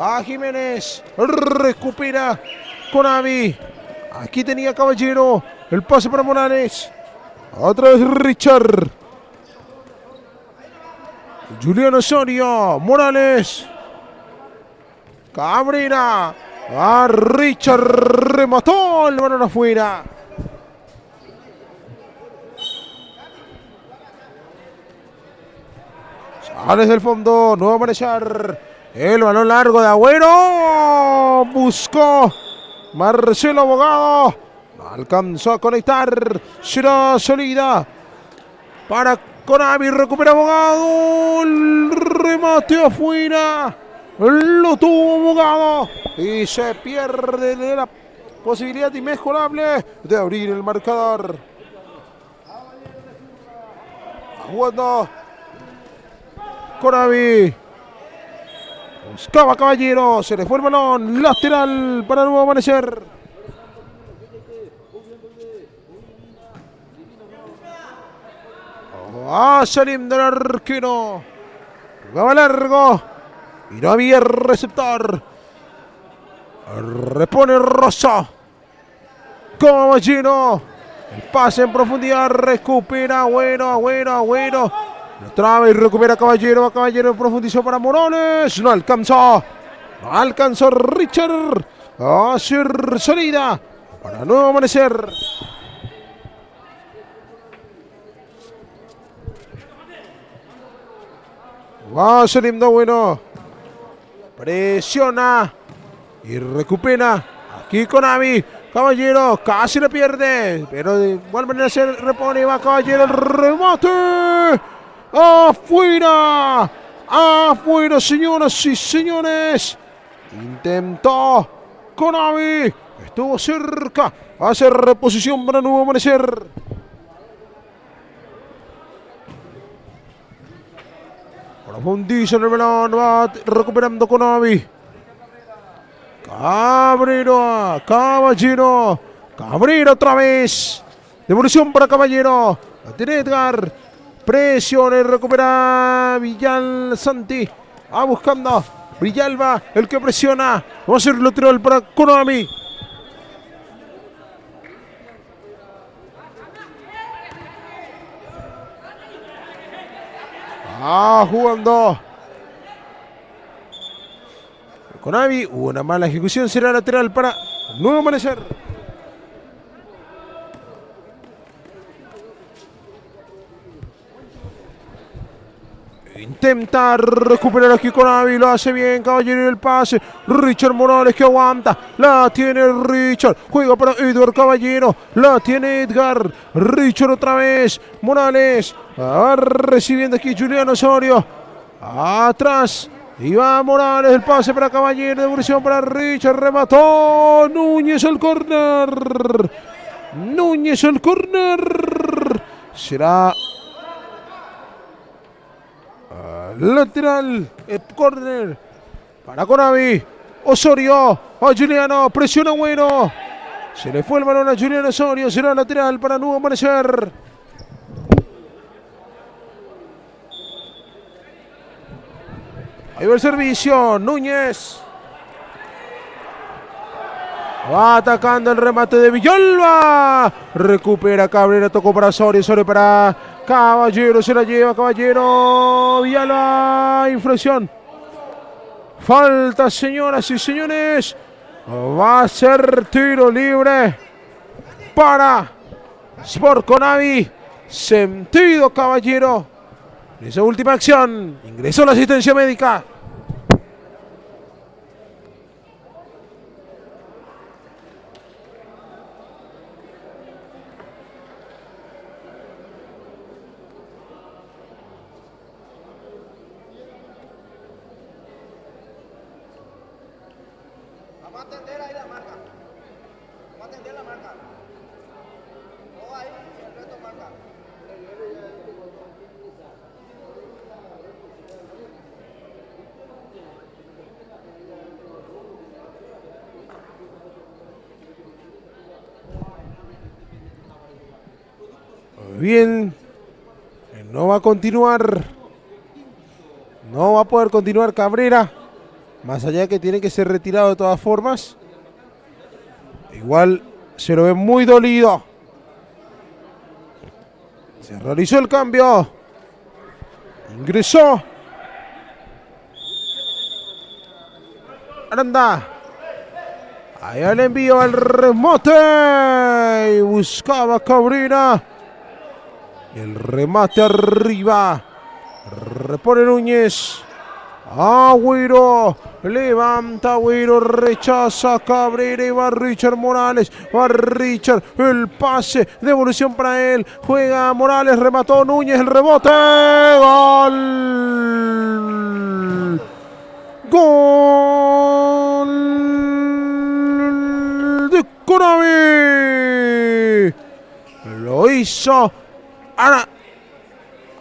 Va Jiménez. Recupera Conavi. Aquí tenía Caballero. El pase para Morales. Otra vez Richard. Juliano Osorio. Morales. Cabrera. A Richard remató el balón afuera. Sale desde el fondo. Nuevo Amanecer. El balón largo de Agüero. Buscó Marcelo Abogado. No alcanzó a conectar. Será salida para Conavi. Recupera Abogado. El remate afuera. Lo tuvo Abogado y se pierde de la posibilidad inmejorable de abrir el marcador. Jugando Conavi. Buscaba Caballero. Se le fue el balón. Lateral para Nuevo Amanecer. Va saliendo el arquero. Jugaba largo. Y no había receptor. Repone Rosa. Caballero. El pase en profundidad. Recupera Agüero. Otra vez recupera Caballero. Caballero profundizó para Morales. No alcanzó. No alcanzó Richard. A hacer salida para Nuevo Amanecer. Va saliendo bueno. Presiona y recupera. Aquí Conavi. Caballero casi le pierde, pero de igual manera se repone y va Caballero. El remate. Afuera. Afuera, señoras y señores. Intentó Conavi. Estuvo cerca. Hace reposición para Nuevo Amanecer. Profundiza en el balón, va recuperando Conavi. Caballero. Cabrera otra vez. Devolución para Caballero. La tiene Edgar. Presiona y recupera Villal Santi. Va buscando Villalba, el que presiona. Va a ser lateral para Conavi. Jugando Conavi. Una mala ejecución. Será lateral para Nuevo Amanecer. intenta recuperar aquí con Avi, lo hace bien, Caballero en el pase. Richard Morales que aguanta, la tiene Richard, juega para Edward Caballero, la tiene Edgar. Richard otra vez, Morales, va recibiendo aquí Julián Osorio. Atrás, y va Morales, el pase para Caballero, devolución para Richard, remató Núñez el córner. Núñez el córner. Será lateral, el córner para Conavi. Osorio, a Juliano, presiona Bueno. Se le fue el balón a Juliano Osorio, será lateral para Nuevo Amanecer. Ahí va el servicio, Núñez. Va atacando el remate de Villalba. Recupera Cabrera, tocó para Osorio, Osorio para Caballero, se la lleva Caballero. Villalba, inflexión. Falta, señoras y señores. Va a ser tiro libre para Sport Conavi. Sentido Caballero. En esa última acción ingresó la asistencia médica. Vamos a atender ahí la marca. Vamos a atender la marca. Todo ahí, el resto marca. Bien, no va a continuar, no va a poder continuar Cabrera, más allá de que tiene que ser retirado de todas formas. Igual se lo ve muy dolido. Se realizó el cambio, ingresó Aranda. Ahí el envío al remate y buscaba Cabrera. El remate arriba. Repone Núñez. Agüero. Levanta Agüero. Rechaza Cabrera y va Richard Morales. Va Richard. El pase. Devolución para él. Juega Morales. Remató Núñez. El rebote. Gol. Gol de Conavi. Lo hizo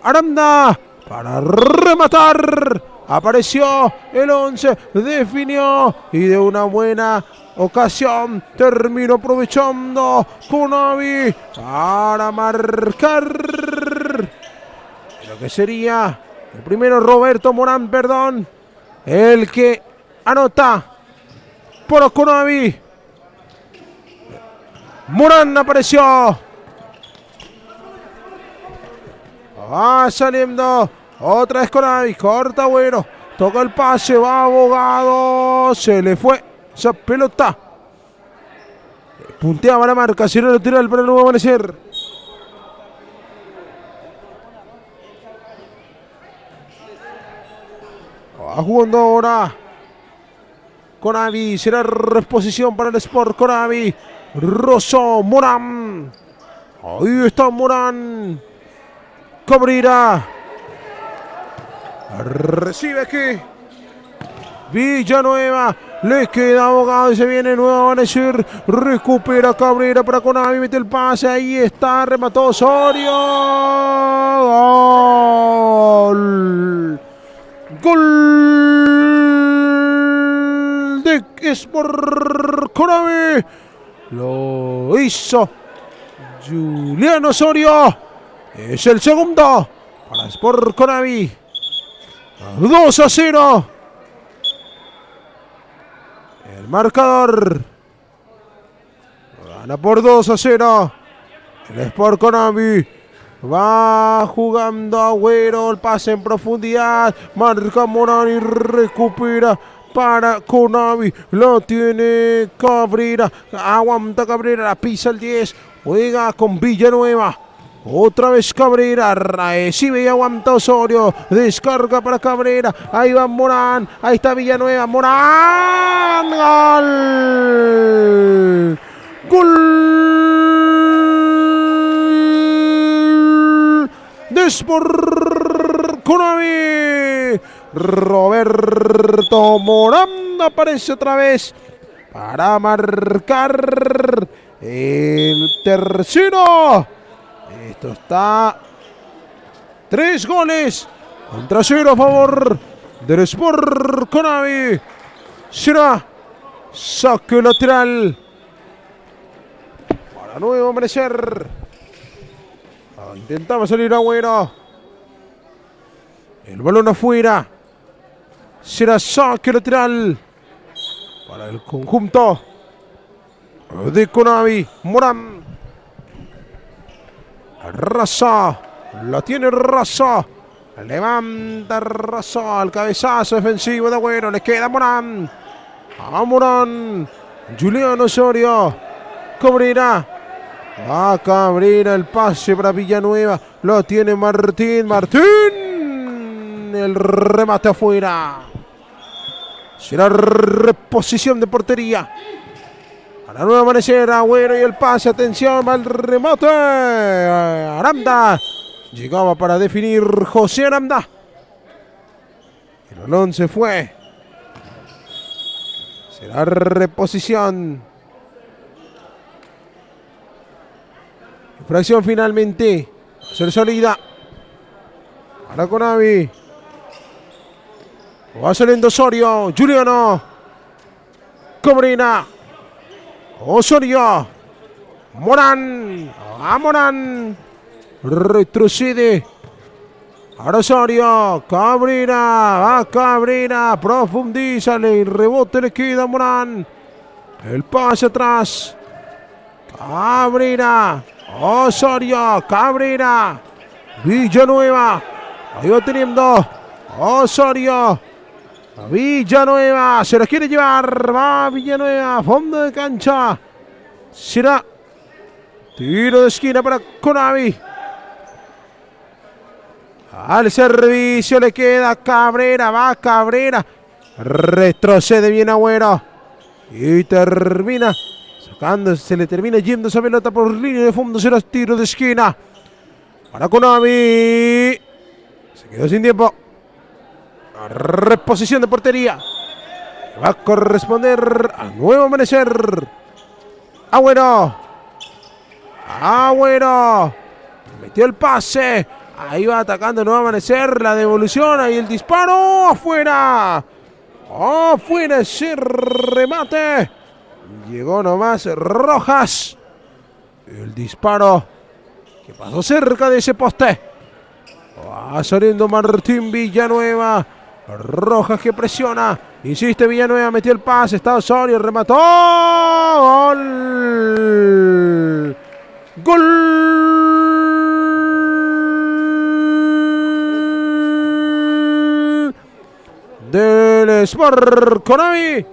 Aranda para rematar. Apareció el 11, definió y de una buena ocasión terminó aprovechando Conavi para marcar lo que sería el primero Roberto Morán, perdón, el que anota por Conavi. Morán apareció. Va saliendo otra vez Conavi, corta Agüero, toca el pase, va Abogado, se le fue esa pelota. Punteaba la marca, si no lo tira el para el Nuevo Amanecer. Va jugando ahora Conavi, será reposición para el Sport Conavi. Rosso, Morán, ahí está Morán. Cabrera recibe aquí Villanueva, le queda Abogado y se viene Nuevo Amanecer. Recupera Cabrera para Conavi, mete el pase, ahí está, remató Osorio. Gol. Gol de Sport Conavi. Lo hizo Julián Osorio. Es el segundo para Sport Conavi. 2-0. El marcador gana por 2-0. El Sport Conavi va jugando Agüero. El pase en profundidad. Marca Morán y recupera para Conavi. Lo tiene Cabrera. Aguanta Cabrera. La pisa el 10. Juega con Villanueva. Otra vez Cabrera, recibe y aguanta Osorio, descarga para Cabrera, ahí va Morán, ahí está Villanueva, Morán, gol, gol de Sport Conavi, Roberto Morán aparece otra vez para marcar el tercero. Esto está 3 goles contra 0 a favor del Sport Conavi. Será saque lateral para Nuevo Amanecer. Intentaba salir Agüero. El balón afuera. Será saque lateral para el conjunto de Conavi. Morán. Raza, la tiene Raza, levanta Raza, el cabezazo defensivo de Agüero, le queda Morán, a Morán, Juliano Osorio, Cabrera, a Cabrera, el pase para Villanueva, lo tiene Martín, el remate afuera, será reposición de portería. Para Nuevo Amanecer, Agüero y el pase, atención al remate. Aranda, llegaba para definir José Aranda. El balón se fue. Será reposición. Infracción finalmente. Va a ser sólida. Para Conavi. Va saliendo Osorio, Juliano. Cabrera. Osorio, Morán, a Morán, retrocede, ahora Osorio, Cabrera, a Cabrera, profundiza, el rebote le queda a Morán, el pase atrás, Cabrera, Osorio, Cabrera, Villanueva, ahí va teniendo, Osorio, Villanueva, se la quiere llevar, va Villanueva, fondo de cancha, será tiro de esquina para Conavi, al servicio le queda Cabrera, va Cabrera, retrocede bien Agüero, y termina, sacando, se le termina yendo esa pelota por línea de fondo, será tiro de esquina, para Conavi, se quedó sin tiempo. Reposición de portería. Va a corresponder a Nuevo Amanecer. Agüero. Agüero. Metió el pase. Ahí va atacando Nuevo Amanecer. La devolución. Ahí el disparo. Afuera. Afuera ese remate. Llegó nomás Rojas. El disparo que pasó cerca de ese poste. Va saliendo Martín Villanueva. Rojas que presiona. Insiste Villanueva. Metió el pase. Está Osorio. Remató. Gol. Gol. Del Sport Conavi.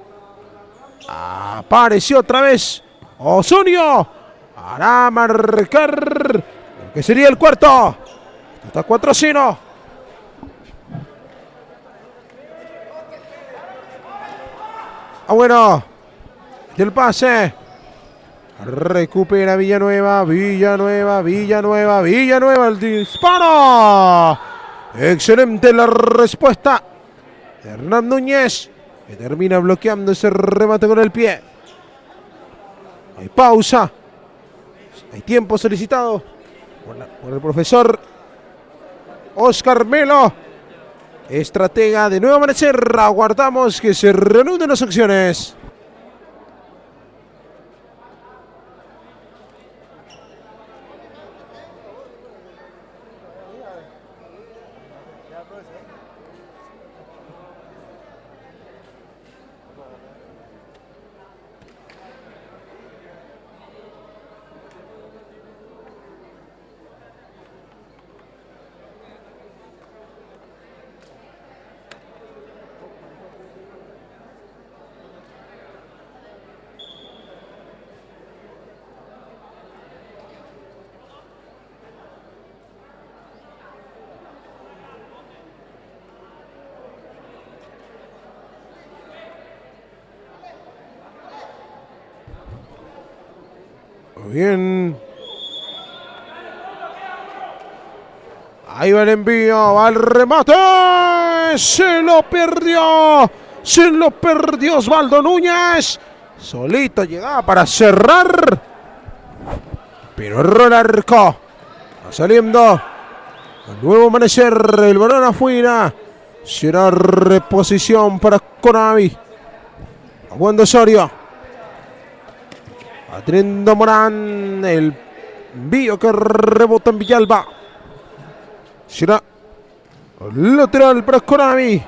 Apareció otra vez Osorio. Para marcar lo que sería el cuarto. Está 4-0. Bueno, el pase. Recupera Villanueva. Villanueva. El disparo. Excelente la respuesta de Hernán Núñez, que termina bloqueando ese remate con el pie. Hay pausa. Hay tiempo solicitado por el profesor Oscar Melo, estratega de Nuevo Amanecer. Aguardamos que se reanuden las acciones. Muy bien. Ahí va el envío, va el remate. Se lo perdió. Se lo perdió Osvaldo Núñez. Solito llegaba para cerrar. Pero erró el arco. Va saliendo. El nuevo amanecer. El balón afuera. Será reposición para Conavi. Aguando Osorio. Atendiendo Morán. El envío que rebota en Villalba. Será lateral para Conavi.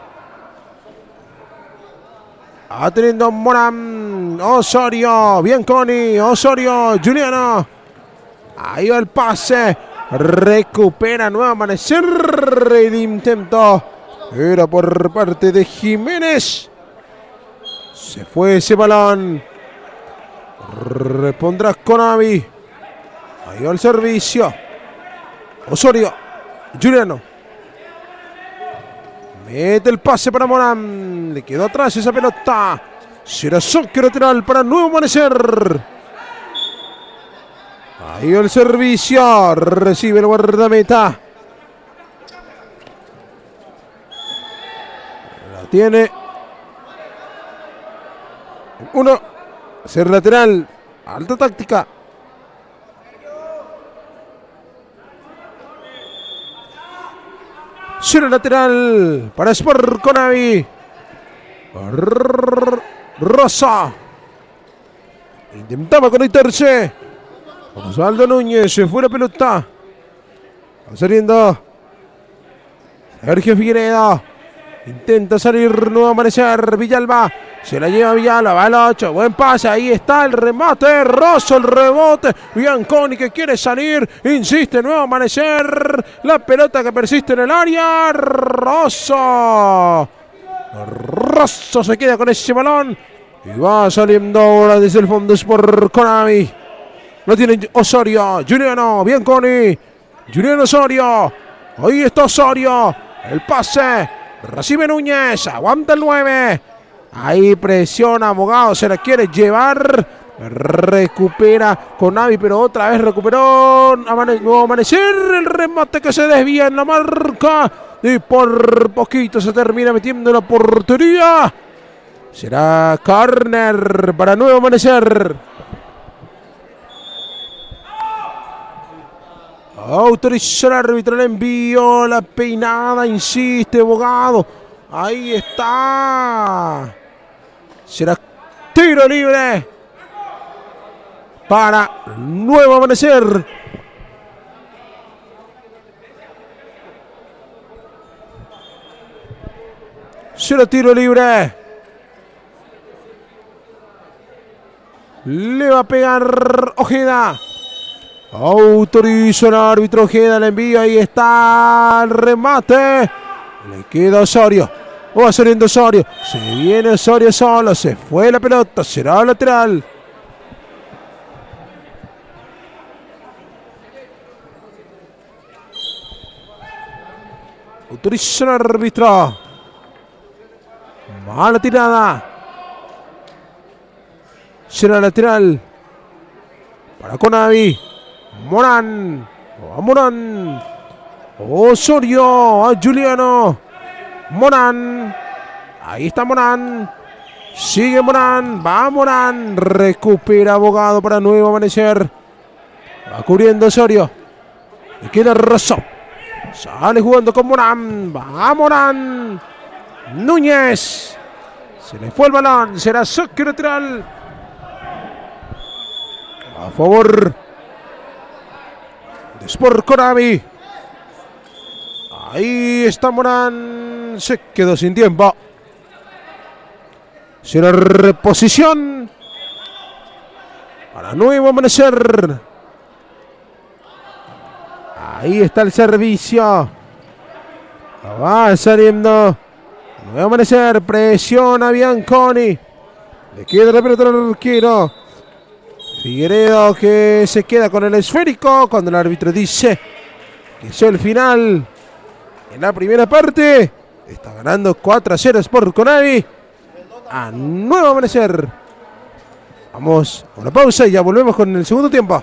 Atendiendo Morán. Osorio. Bianconi. Osorio. Juliano. Ahí va el pase. Recupera Nuevo Amanecer. El intento era por parte de Jiménez. Se fue ese balón. Repondrá Conavi. Ahí va el servicio. Osorio. Juliano. Mete el pase para Morán. Le quedó atrás esa pelota. Será saque lateral para Nuevo Amanecer. Ahí va el servicio. Recibe el guardameta. La tiene. Uno. Ser lateral. Alta táctica. Cero lateral para Sport Conavi. Rosa. Intentaba conectarse. Osvaldo Núñez. Se fue la pelota. Va saliendo Sergio Figueiredo. Intenta salir Nuevo Amanecer. Villalba. Se la lleva Villalba. Va al 8. Buen pase. Ahí está el remate. Rosso el rebote. Bianconi que quiere salir. Insiste Nuevo Amanecer. La pelota que persiste en el área. Rosso se queda con ese balón. Y va saliendo ahora desde el fondo Sport Conavi. Lo tiene Osorio. Juliano. Bianconi. Juliano Osorio. Ahí está Osorio. El pase. Recibe Núñez. Aguanta el 9. Ahí presiona Abogado. Se la quiere llevar. Recupera Conavi. Pero otra vez recuperó Nuevo Amanecer. El remate que se desvía en la marca. Y por poquito se termina metiendo en la portería. Será córner para Nuevo Amanecer. Autoriza el árbitro el envío. La peinada. Insiste Abogado. Ahí está. Será tiro libre para Nuevo Amanecer. Será tiro libre. Le va a pegar Ojeda. Autoriza el árbitro Ojeda el envío. Ahí está el remate. Le queda Osorio. Va saliendo Osorio. Se viene Osorio solo. Se fue la pelota. Será lateral. Autoriza el árbitro. Mala tirada. Será lateral para Conavi. Morán. A Morán. Osorio. A Juliano. Morán. Ahí está Morán. Sigue Morán. Va Morán. Recupera Abogado para Nuevo Amanecer. Va cubriendo Osorio. Le queda Rosso. Sale jugando con Morán. Va Morán. Núñez. Se le fue el balón. Será saque lateral. A favor de Sport Conavi. Ahí está Morán. Se quedó sin tiempo. Será reposición para Nuevo Amanecer. Ahí está el servicio. Va saliendo Nuevo Amanecer. Presiona Bianconi. Le queda la pelota al arquero. Figueiredo que se queda con el esférico cuando el árbitro dice que es el final. En la primera parte está ganando 4-0 Sport Conavi a Nuevo Amanecer. Vamos a una pausa y ya volvemos con el segundo tiempo.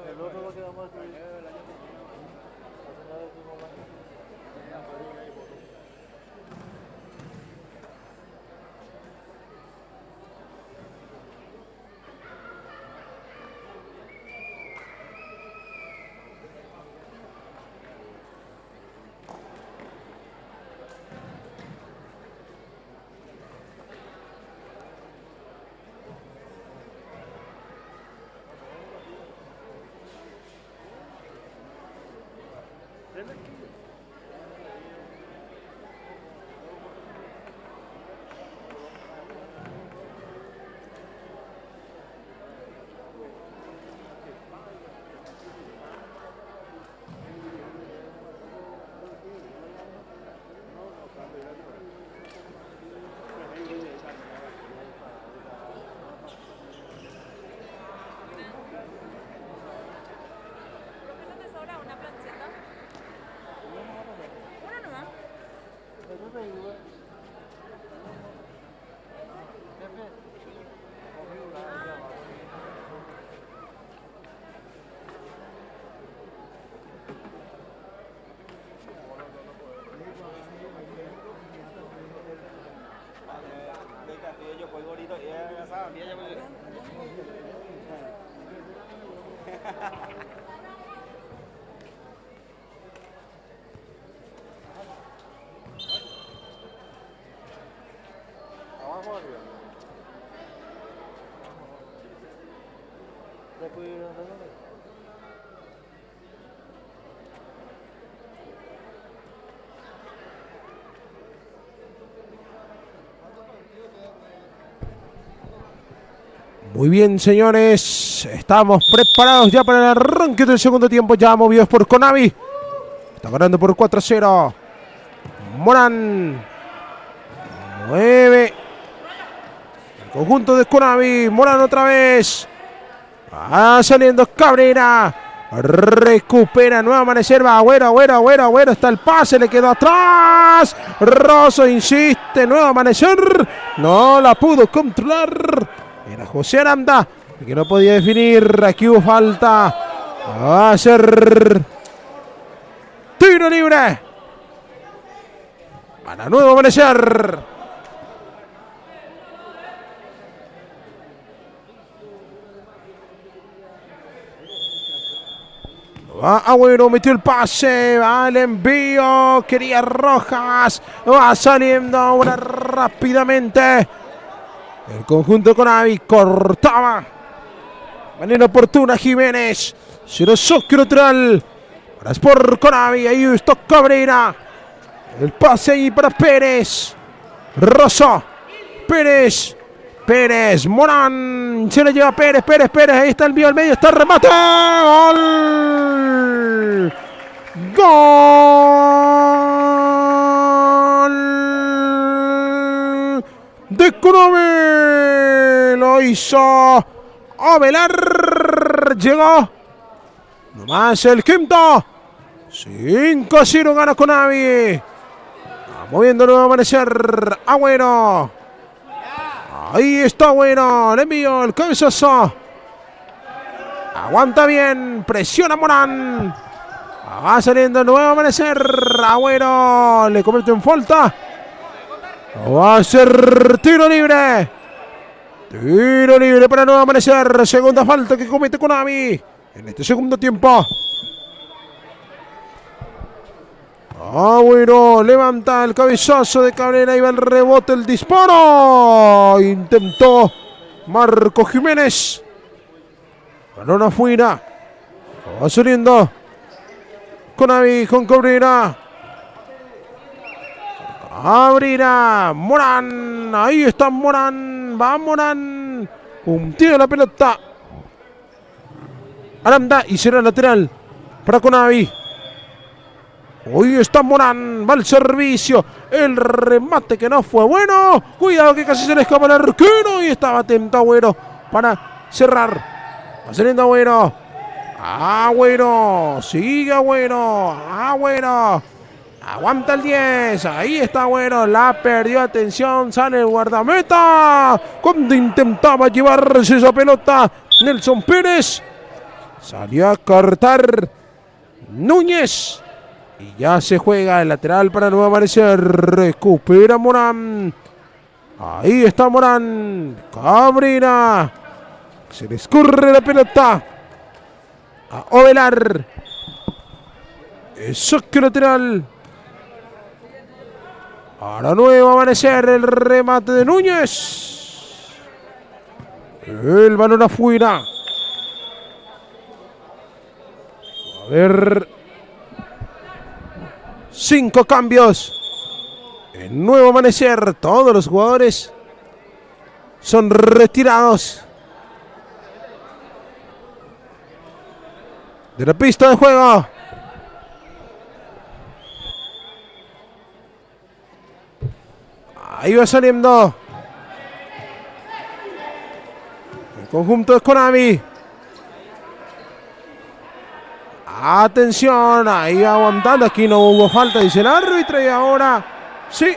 El otro lo quedamos aquí. Abajo arriba. Después Muy bien, señores, estamos preparados ya para el arranque del segundo tiempo, ya movidos por Konami. Está ganando por 4-0 Morán. 9. El conjunto de Conavi. Morán otra vez. Va saliendo Cabrera. Recupera Nuevo Amanecer. Va Agüero. Está el pase. Le quedó atrás. Rosso insiste. Nuevo Amanecer. No la pudo controlar. Era José Aranda el que no podía definir. Aquí hubo falta. Va a ser tiro libre para Nuevo Amanecer. Va Agüero, metió el pase, va el envío, quería Rojas, va saliendo ahora rápidamente. El conjunto Conavi cortaba. Manera oportuna Jiménez. Será saque lateral para Sport Conavi. Ahí está Cabrera. El pase ahí para Pérez. Rosso. Pérez. Morán. Se le lleva Pérez. Ahí está el envío al medio. Está el remate. ¡Gol! De Conavi. Lo hizo Ovelar. Llegó. Nomás el quinto. 5-0 gana Conavi. Moviendo Nuevo Amanecer. Agüero. Ahí está Agüero. Le envió el cabezazo. Aguanta bien. Presiona Morán. Va saliendo el Nuevo Amanecer. Agüero. Le convierte en falta. Va a ser tiro libre. Tiro libre para Nuevo Amanecer. Segunda falta que comete Conavi en este segundo tiempo. Agüero levanta el cabezazo de Cabrera. Iba el rebote, el disparo. Intentó Marco Jiménez. Balón afuera. Va saliendo Conavi con Cabrera. Morán. Ahí está Morán. Va Morán. Un tiro de la pelota. Aranda y será lateral para Conavi. Hoy está Morán, va al servicio, el remate que no fue bueno, cuidado que casi se le escapa el arquero y estaba atento Agüero para cerrar. Va saliendo Agüero, sigue Agüero, aguanta el 10, ahí está Agüero, la perdió, atención, sale el guardameta, cuando intentaba llevarse esa pelota, Nelson Pérez, salió a cortar Núñez. Y ya se juega el lateral para Nuevo Amanecer. Recupera Morán. Ahí está Morán. Cabrera. Se le escurre la pelota a Ovelar. Saque lateral para Nuevo Amanecer. El remate de Núñez. El balón afuera. A ver. 5 cambios en Nuevo Amanecer. Todos los jugadores son retirados de la pista de juego. Ahí va saliendo el conjunto de Conavi. Atención, ahí aguantando, aquí no hubo falta, dice el árbitro, y ahora sí,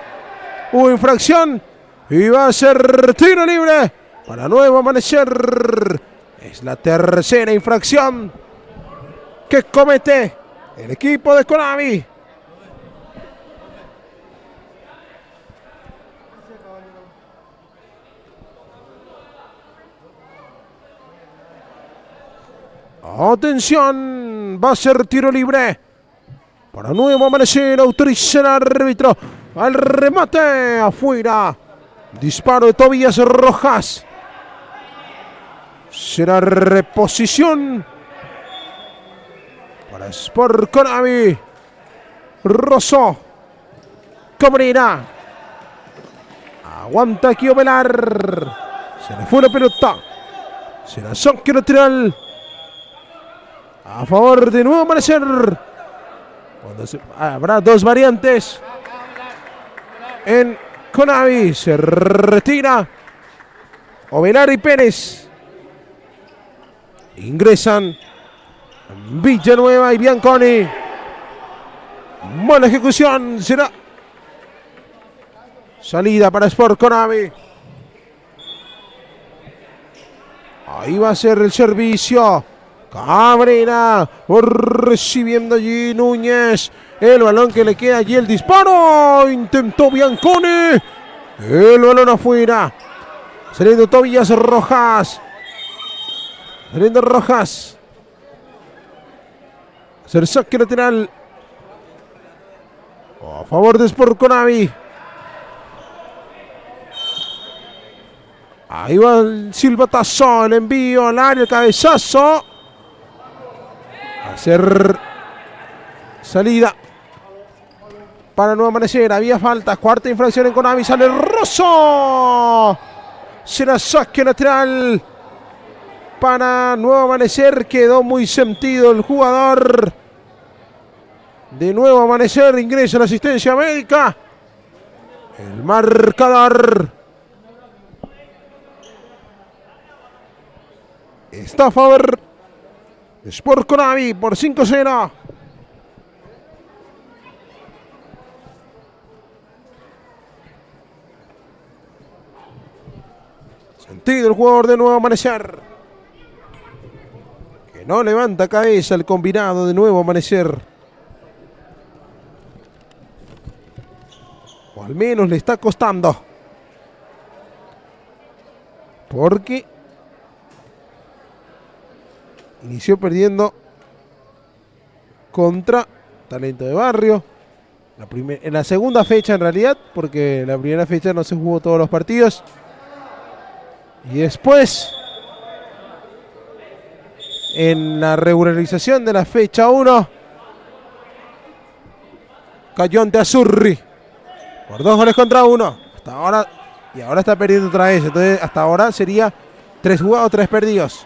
hubo infracción y va a ser tiro libre para Nuevo Amanecer. Es la tercera infracción que comete el equipo de Conavi. Atención, va a ser tiro libre para Nuevo Amanecer. Autoriza el árbitro al remate afuera. Disparo de Tobías Rojas. Será reposición para Sport Conavi. Rosso. Cabrera. Aguanta aquí Ovelar. Se le fue la pelota. Será saque lateral a favor de Nuevo Amanecer. Habrá dos variantes en Konabi. Se retira Ovelar y Pérez. Ingresan Villanueva y Bianconi. Buena ejecución. Será salida para Sport Konabi. Ahí va a ser el servicio. Cabrera recibiendo allí Núñez. El balón que le queda allí, el disparo. Intentó Bianconi. El balón afuera. Saliendo Tobías Rojas. Saliendo Rojas. Hacer saque lateral a favor de Sport Konabi. Ahí va el silbatazo, el envío al área, el cabezazo. Hacer salida para Nuevo Amanecer. Había falta, cuarta infracción en Konabi. Sale Rosso. Será saque lateral para Nuevo Amanecer. Quedó muy sentido el jugador de Nuevo Amanecer. Ingresa la asistencia médica. El marcador está a favor de Sport Konabi por 5-0. Sentido el jugador de Nuevo Amanecer, que no levanta cabeza el combinado de Nuevo Amanecer. O al menos le está costando. Porque inició perdiendo contra Talento de Barrio. En la segunda fecha en realidad, porque la primera fecha no se jugó todos los partidos. Y después, en la regularización de la fecha 1, cayó ante Azurri por 2-1. Hasta ahora, y ahora está perdiendo otra vez. Entonces, hasta ahora sería 3 jugados, 3 perdidos.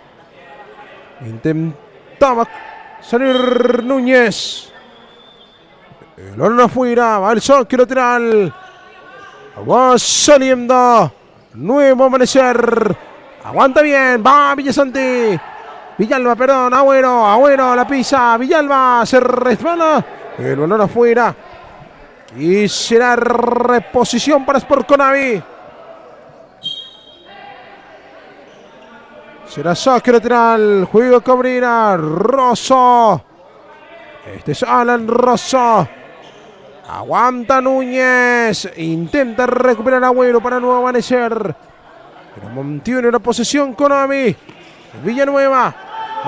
Intentaba salir Núñez. El balón afuera. Va el saque lateral. Va saliendo Nuevo Amanecer. Aguanta bien. Va Villasanti. Villalba, perdón. Agüero la pisa. Villalba se resbala. El balón afuera. Y será reposición para Sport Konabi. Será saque lateral. Juego Cabrera. Rosso. Este es Alan Rosso. Aguanta Núñez. Intenta recuperar Agüero para Nuevo Amanecer. Pero mantiene una posesión Konabi. Villanueva.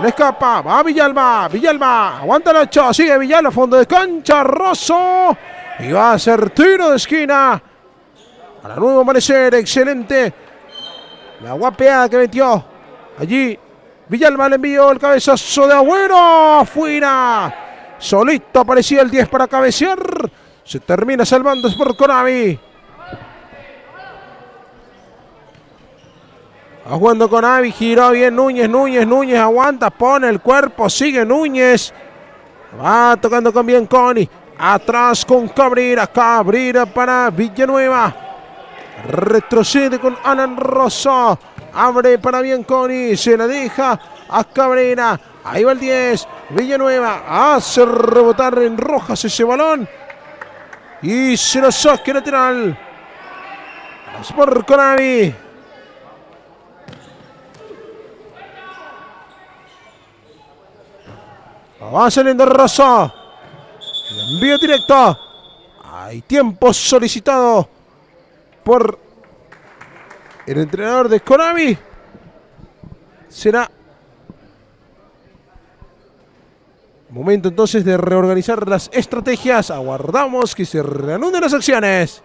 Le escapa. Va Villalba. Aguanta el 8. Sigue Villalba. Fondo de cancha. Rosso. Y va a ser tiro de esquina para Nuevo Amanecer. Excelente la guapeada que metió allí Villalba. Le envió el cabezazo de Agüero. Afuera. Solito aparecía el 10 para cabecear. Se termina salvando Sport Konabi. Va jugando Konabi. Giró bien Núñez. Aguanta. Pone el cuerpo. Sigue Núñez. Va tocando con Bianconi. Atrás con Cabrera para Villanueva. Retrocede con Alan Rosso. Abre para Bianconi. Se la deja a Cabrera. Ahí va el 10. Villanueva hace rebotar en Rojas ese balón. Y se lo saque lateral. Sport Konabi. Va saliendo Rosso. Envío directo. Hay tiempo solicitado por el entrenador de Konabi. Será momento entonces de reorganizar las estrategias. Aguardamos que se reanuden las acciones.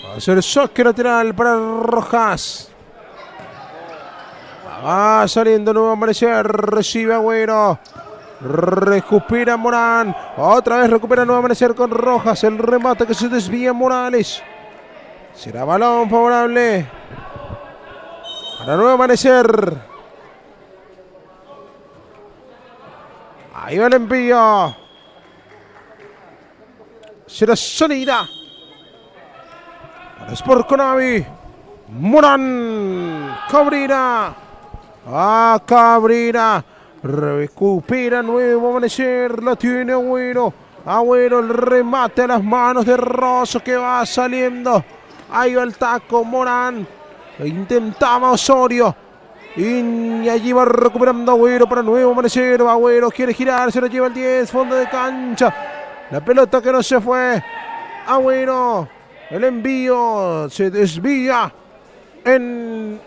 Va a ser saque lateral para Rojas. Va saliendo Nuevo Amanecer. Recibe Agüero. Recupera Morán. Otra vez recupera Nuevo Amanecer con Rojas. El remate que se desvía Morales. Será balón favorable para Nuevo Amanecer. Ahí va el envío. Será salida para Sport Conavi. Morán. Cabrera. Cabrera. Recupera Nuevo Amanecer. La tiene Agüero. Agüero, el remate a las manos de Rosso que va saliendo. Ahí va el taco Morán. Intentaba Osorio. Y allí va recuperando Agüero para Nuevo Amanecer. Agüero quiere girar, se lo lleva el 10, fondo de cancha. La pelota que no se fue. Agüero. El envío se desvía en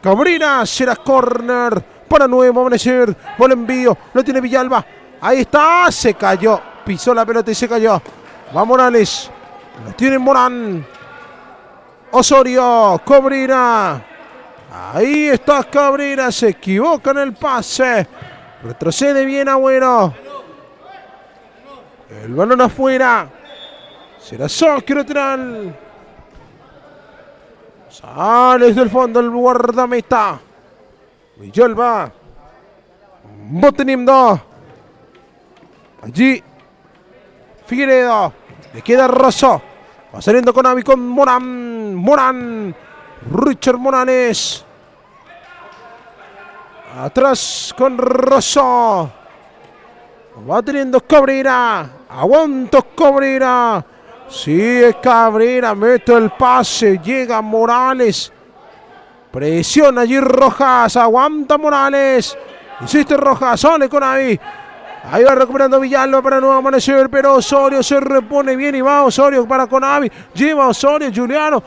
Cabrera. Será córner para Nuevo Amanecer. Buen envío. Lo tiene Villalba. Ahí está. Se cayó. Pisó la pelota y se cayó. Va Morales. Lo tiene Morán. Osorio. Cabrera. Ahí está Cabrera. Se equivoca en el pase. Retrocede bien Agüero. El balón afuera. Será saque lateral. Sale desde el fondo el guardameta. Villalba. Boteniendo. Allí. Figueiredo. Le queda Rosso. Va saliendo Conavi con Morán. Morán. Richard Morales. Atrás con Rosso. Va teniendo Cabrera. Aguanta Cabrera. Sigue Cabrera. Mete el pase. Llega Morales. Presiona allí Rojas. Aguanta Morales. Insiste Rojas. Sale Conavi. Ahí va recuperando Villalba para Nuevo Amanecer. Pero Osorio se repone bien. Y va Osorio para Conavi. Lleva Osorio. Juliano.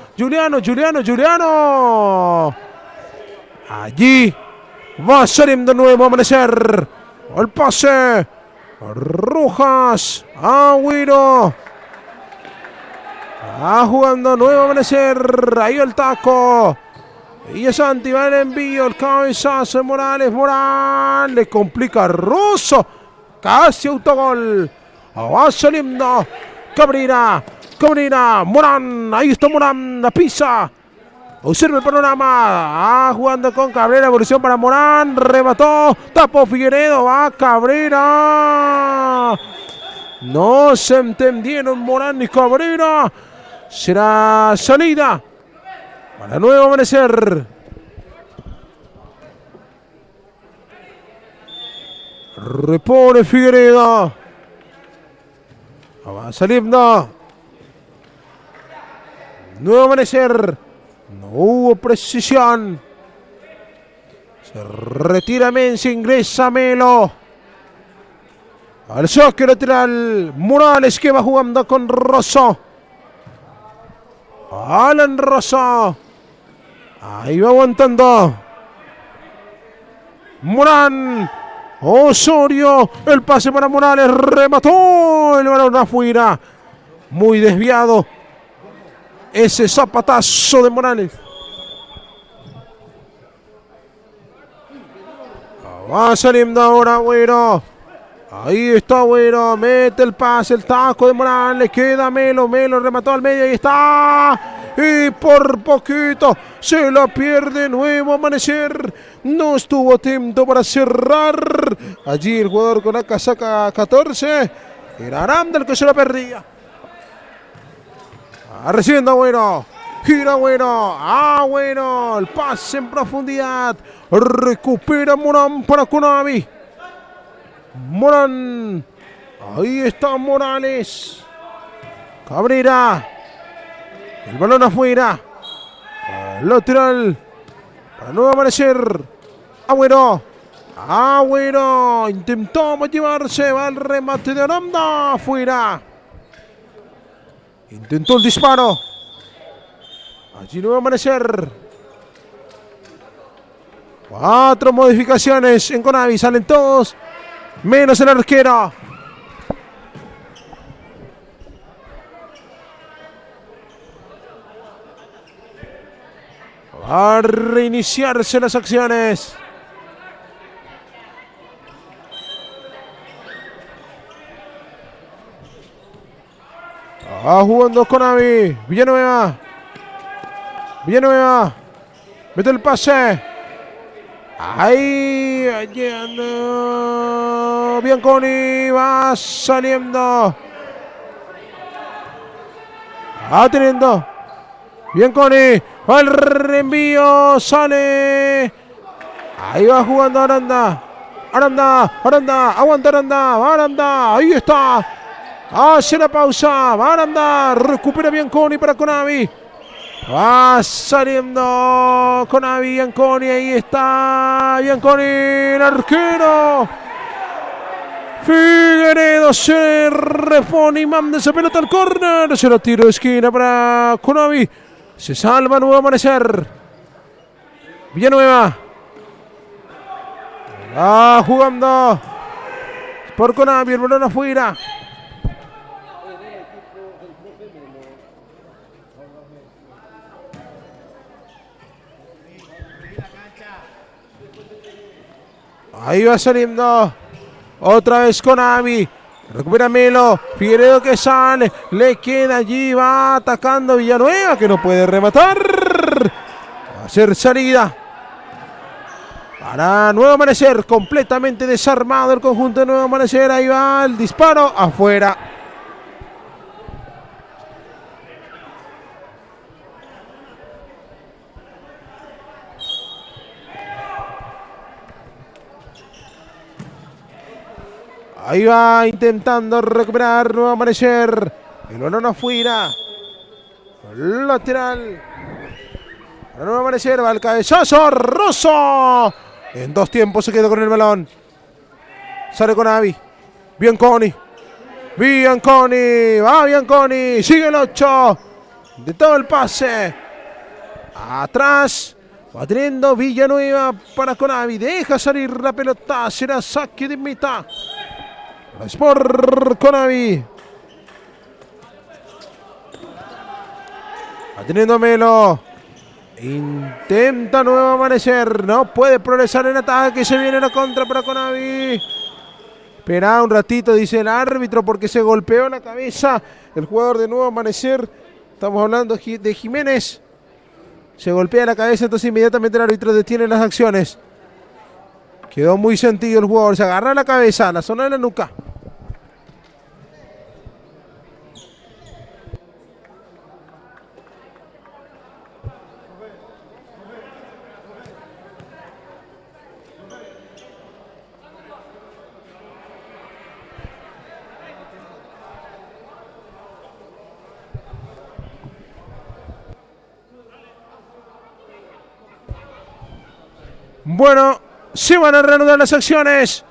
Allí va saliendo Nuevo Amanecer. El pase. Rojas. Agüero. Va jugando Nuevo Amanecer. Ahí el taco. Y es Santi, va el envío. El cabezazo de Morales. Morán. Le complica a Rosso. Casi autogol. Va saliendo Cabrera. Morán. Ahí está Morán. La pisa. Observa el panorama. Jugando con Cabrera. Evolución para Morán. Remató. Tapó Figueiredo. Va Cabrera. No se entendieron Morán y Cabrera. Será salida para Nuevo Amanecer. Repone Figueiredo. Va saliendo Nuevo Amanecer. No hubo precisión. Se retira Mensa, ingresa Melo. Al saque lateral. Morales que va jugando con Rosso. Alan Rosso. Ahí va aguantando Morán. Osorio. El pase para Morales. Remató. El balón afuera. Muy desviado. Ese zapatazo de Morales. Va saliendo ahora Agüero. Ahí está Agüero. Mete el pase, el taco de Morales. Queda Melo. Melo remató al medio. Ahí está. Y por poquito se la pierde Nuevo Amanecer. No estuvo atento para cerrar. Allí el jugador con la casaca 14. Era Aranda el que se la perdía. Recibiendo Agüero. Gira Agüero. El pase en profundidad. Recupera Morán para Conavi. Morán. Ahí está Morales. Cabrera. El balón afuera. Lateral. Para Nuevo Amanecer. Agüero. Intentó motivarse. Va el remate de Aranda. Afuera. Intentó el disparo. Allí Nuevo Amanecer. 4 modificaciones en Conavi. Salen todos. Menos el arquero. a reiniciarse las acciones. Jugando Conavi. Villanueva. Mete el pase. Ahí. Llegando. Bianconi va saliendo. Teniendo. Bianconi. El reenvío. Sale. Ahí va jugando Aranda. Aguanta Aranda. Ahí está. Hace la pausa. Aranda. Recupera Bianconi para Conavi. Va saliendo Conavi, Bianconi. Ahí está Bianconi, el arquero. Figueredo se repone y manda esa pelota al córner. Se lo tiro de esquina para Conavi. Se salva Nuevo Amanecer. Villanueva. Va jugando por Conavi. El balón afuera. Ahí va saliendo. Otra vez Conavi. Recupera Melo. Figueredo que sale. Le queda allí. Va atacando Villanueva que no puede rematar. Va a hacer salida para Nuevo Amanecer. Completamente desarmado el conjunto de Nuevo Amanecer. Ahí va el disparo. Afuera. Ahí va intentando recuperar Nuevo Amanecer. El balón afuera. Lateral. Para Nuevo Amanecer va el cabezazo. Rosso. En 2 tiempos se quedó con el balón. Sale Conavi. Bianconi. Va Bianconi. Sigue el 8. De todo el pase. Atrás. Va teniendo Villanueva para Conavi. Deja salir la pelota. Será saque de mitad. Es por Conavi. Va teniendo Melo. Intenta Nuevo Amanecer. No puede progresar en ataque. Se viene la contra para Conavi. Espera un ratito, dice el árbitro, porque se golpeó la cabeza el jugador de Nuevo Amanecer. Estamos hablando de Jiménez. Se golpea la cabeza, entonces inmediatamente el árbitro detiene las acciones. Quedó muy sentido el jugador. Se agarra la cabeza, la zona de la nuca. Bueno, se van a reanudar las acciones.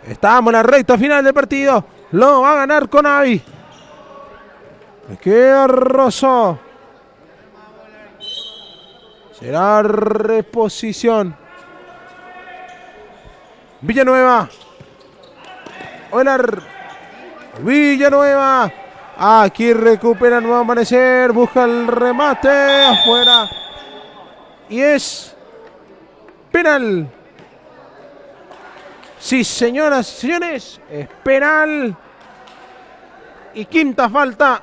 Estamos en la recta final del partido. Lo va a ganar Conavi. Le queda Rosso. Será reposición. Villanueva. Villanueva. Aquí recupera Nuevo Amanecer. Busca el remate. Afuera. Y es penal. Sí, señoras y señores, es penal. Y quinta falta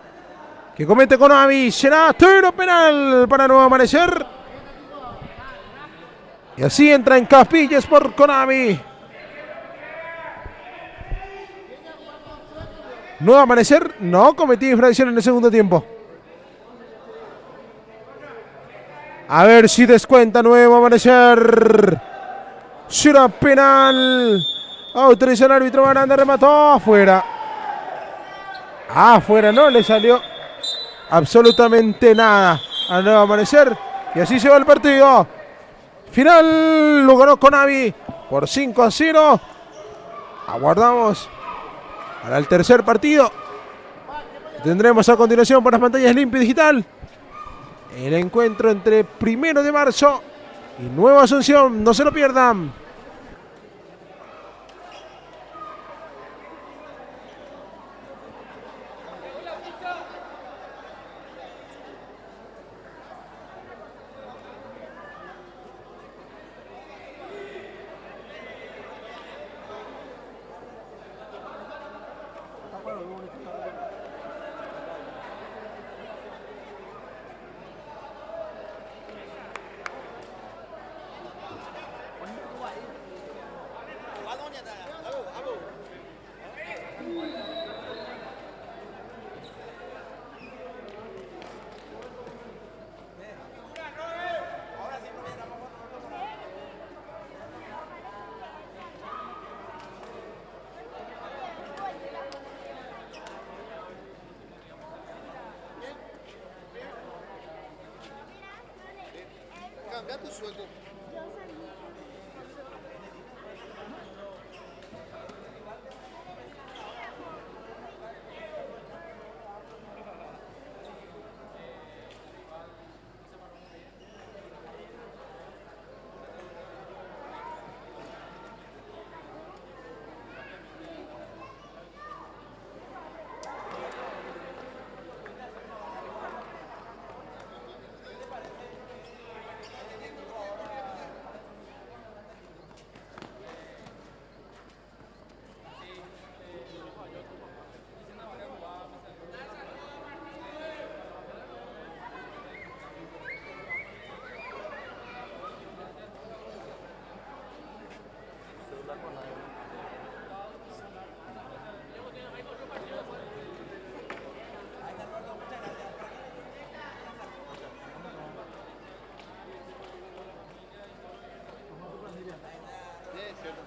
que comete Conavi. Será tiro penal para Nuevo Amanecer. Y así entra en Capillas por Conavi. Nuevo Amanecer no cometió infracción en el segundo tiempo. A ver si descuenta Nuevo Amanecer. Será penal. Autoriza el árbitro Baranda, remató afuera. Afuera, no le salió absolutamente nada a Nuevo Amanecer. Y así se va el partido. Final lo ganó Conavi por 5-0. Aguardamos para el tercer partido. Tendremos a continuación por las pantallas Limpio Digital el encuentro entre 1 de marzo y Nueva Asunción. No se lo pierdan. Cambia tu sueldo. Sí, es cierto.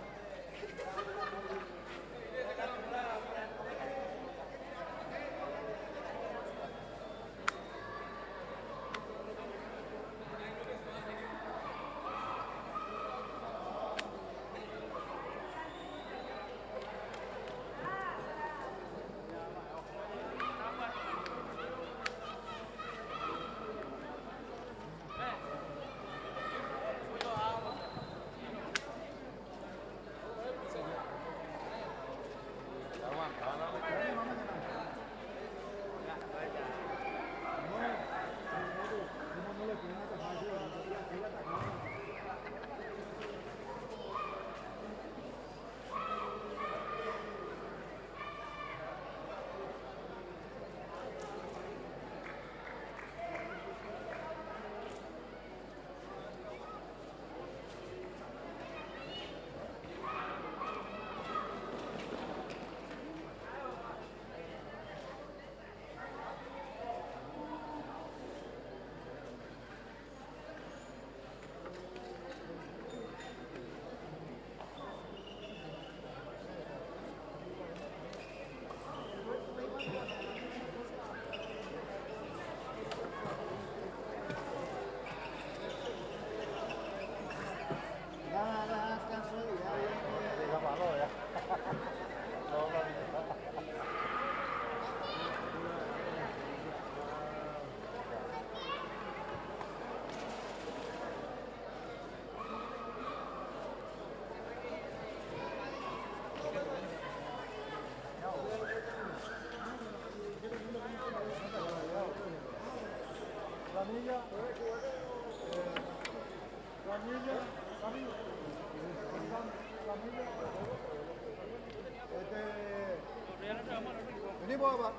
Venimos, papá.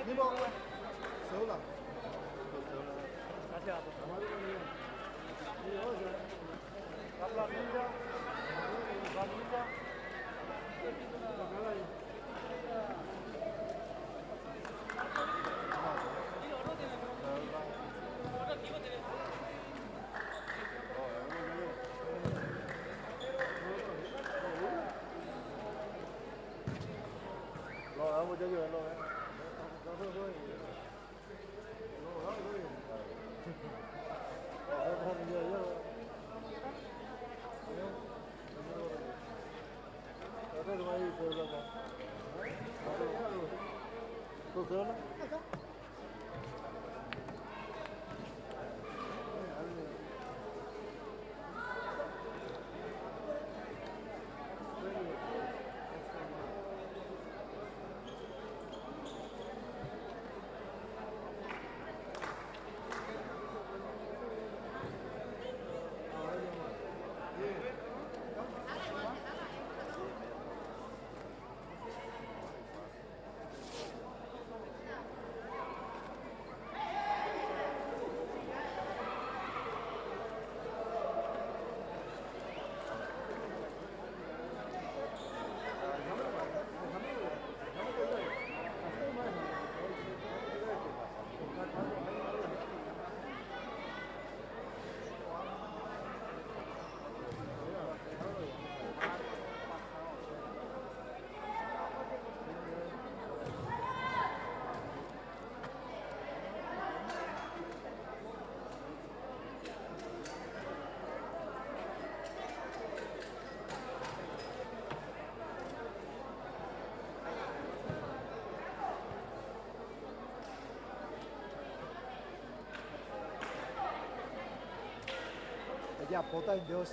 Venimos. Cédula. La planilla. Lo damos ya que verlo, Ya, pota en Dios,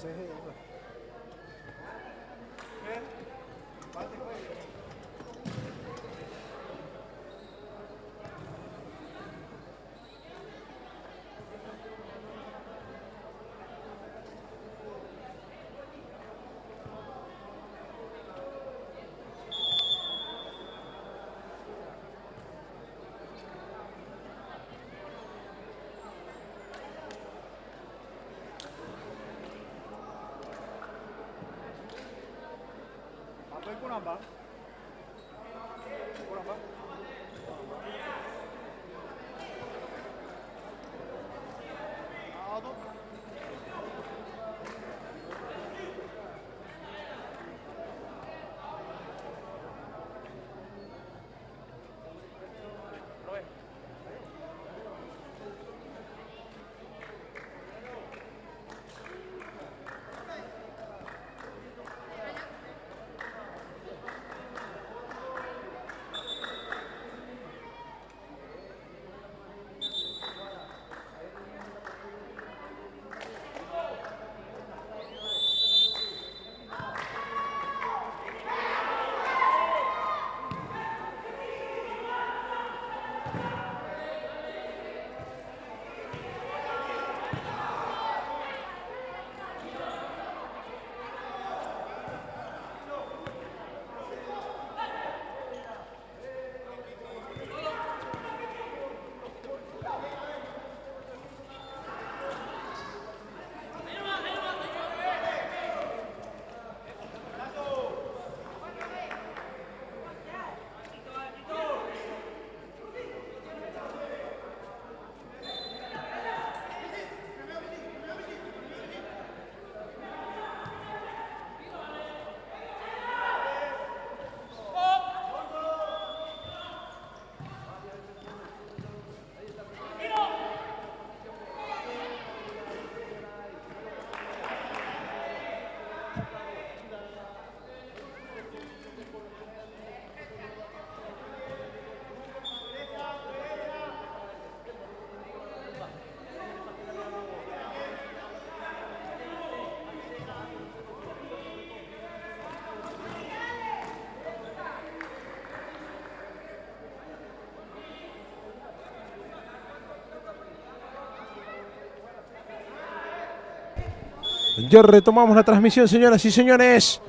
Ya retomamos la transmisión, señoras y señores.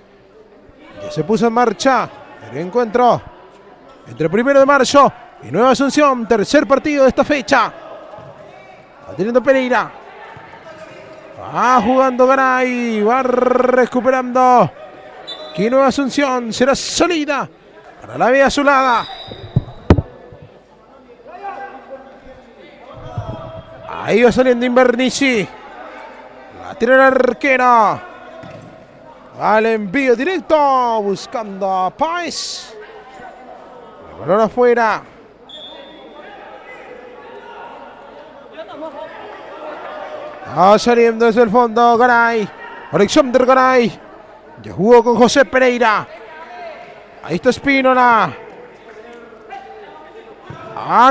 Ya se puso en marcha el encuentro entre el 1 de marzo y Nueva Asunción. Tercer partido de esta fecha. Va teniendo Pereira. Va jugando Garay. Va recuperando. Aquí Nueva Asunción será salida para la vía azulada. Ahí va saliendo Invernici. La tira el arquero. Al envío directo. Buscando a Páez. El balón afuera. Va saliendo desde el fondo Garay. Alexander Garay. Ya jugó con José Pereira. Ahí está Espínola.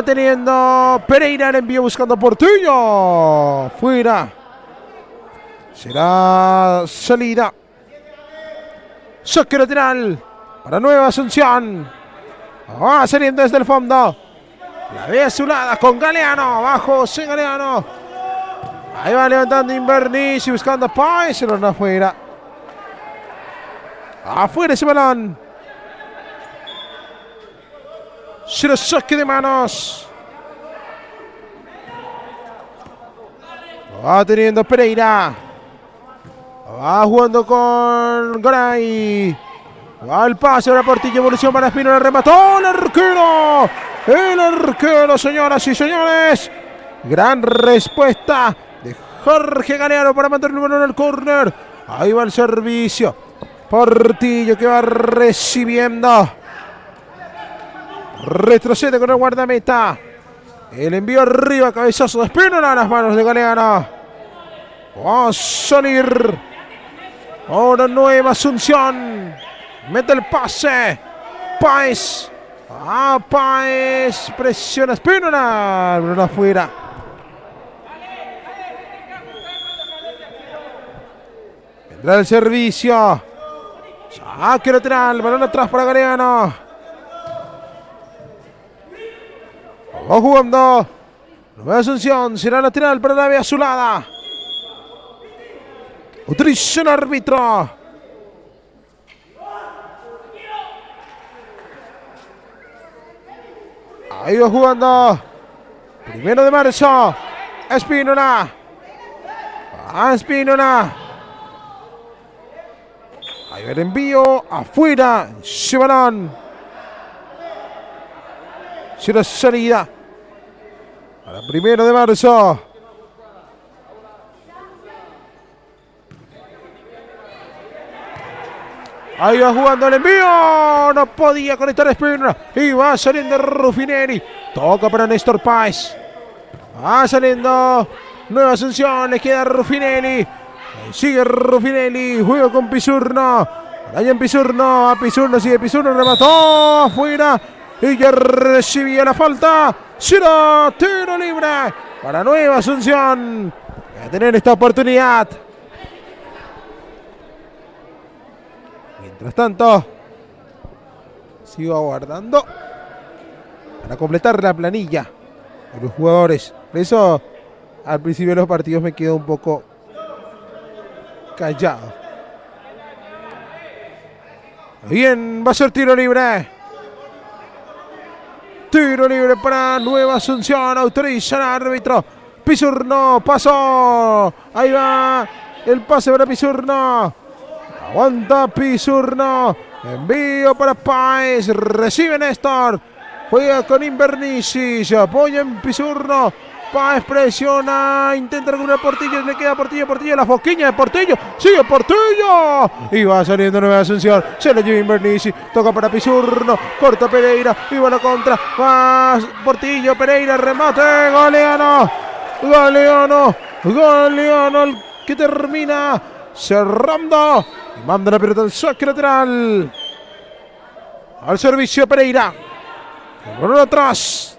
Teniendo Pereira el envío buscando a Portillo. Fuera. Será salida. Saque lateral para Nueva Asunción. Va saliendo desde el fondo. La ve azulada con Galeano. Abajo José Galeano. Ahí va levantando Invernici buscando a Páez. El balón afuera. Afuera ese balón. Será saque de manos. Va teniendo Pereira. Va jugando con Garay. Va al pase, ahora Portillo, evolución para Espínola, remató el arquero. El arquero, señoras y señores. Gran respuesta de Jorge Galeano para mantener el balón en el córner. Ahí va el servicio. Portillo que va recibiendo. Retrocede con el guardameta. El envío arriba, cabezazo de Espínola a las manos de Galeano. Va a salir. Ahora Nueva Asunción. Mete el pase. Páez. Páez. Presiona Espínola. Balón afuera. Tendrá el servicio. Saque lateral. Balón atrás para Galeano. Va jugando. Nueva Asunción. Será lateral para la Vía Azulada. Utiliza el árbitro. Ahí va jugando. 1 de marzo. Espínola. Espínola. Ahí va el envío. Afuera. Ese balón. Será salida. Para 1 de marzo. Ahí va jugando el envío. No podía conectar Espínola. Y va saliendo Ruffinelli. Toca para Néstor Páez. Va saliendo Nueva Asunción. Le queda Ruffinelli. Sigue Ruffinelli. Juega con Pisurno. Allá en Pisurno. A Pisurno sigue Pisurno. Remató. Afuera. Y ya recibía la falta. Será tiro libre para Nueva Asunción. Va a tener esta oportunidad. Mientras tanto, sigo aguardando para completar la planilla de los jugadores. Por eso, al principio de los partidos me quedo un poco callado. Bien, va a ser tiro libre. Tiro libre para Nueva Asunción. Autoriza el árbitro. Pisurno pasó. Ahí va el pase para Pisurno. Aguanta Pisurno. Envío para Páez. Recibe Néstor. Juega con Invernici. Se apoya en Pisurno. Páez presiona. Intenta recuperar Portillo. Le queda Portillo. Portillo. La foquiña de Portillo. Sigue Portillo. Y va saliendo Nueva Asunción. Se lo lleva Invernici. Toca para Pisurno. Corta Pereira. Y va la contra. Va Portillo. Pereira. Remate. Galeano. Galeano. Galeano. El que termina cerrando. Y manda la pelota al saque lateral. Al servicio Pereira. El balón atrás.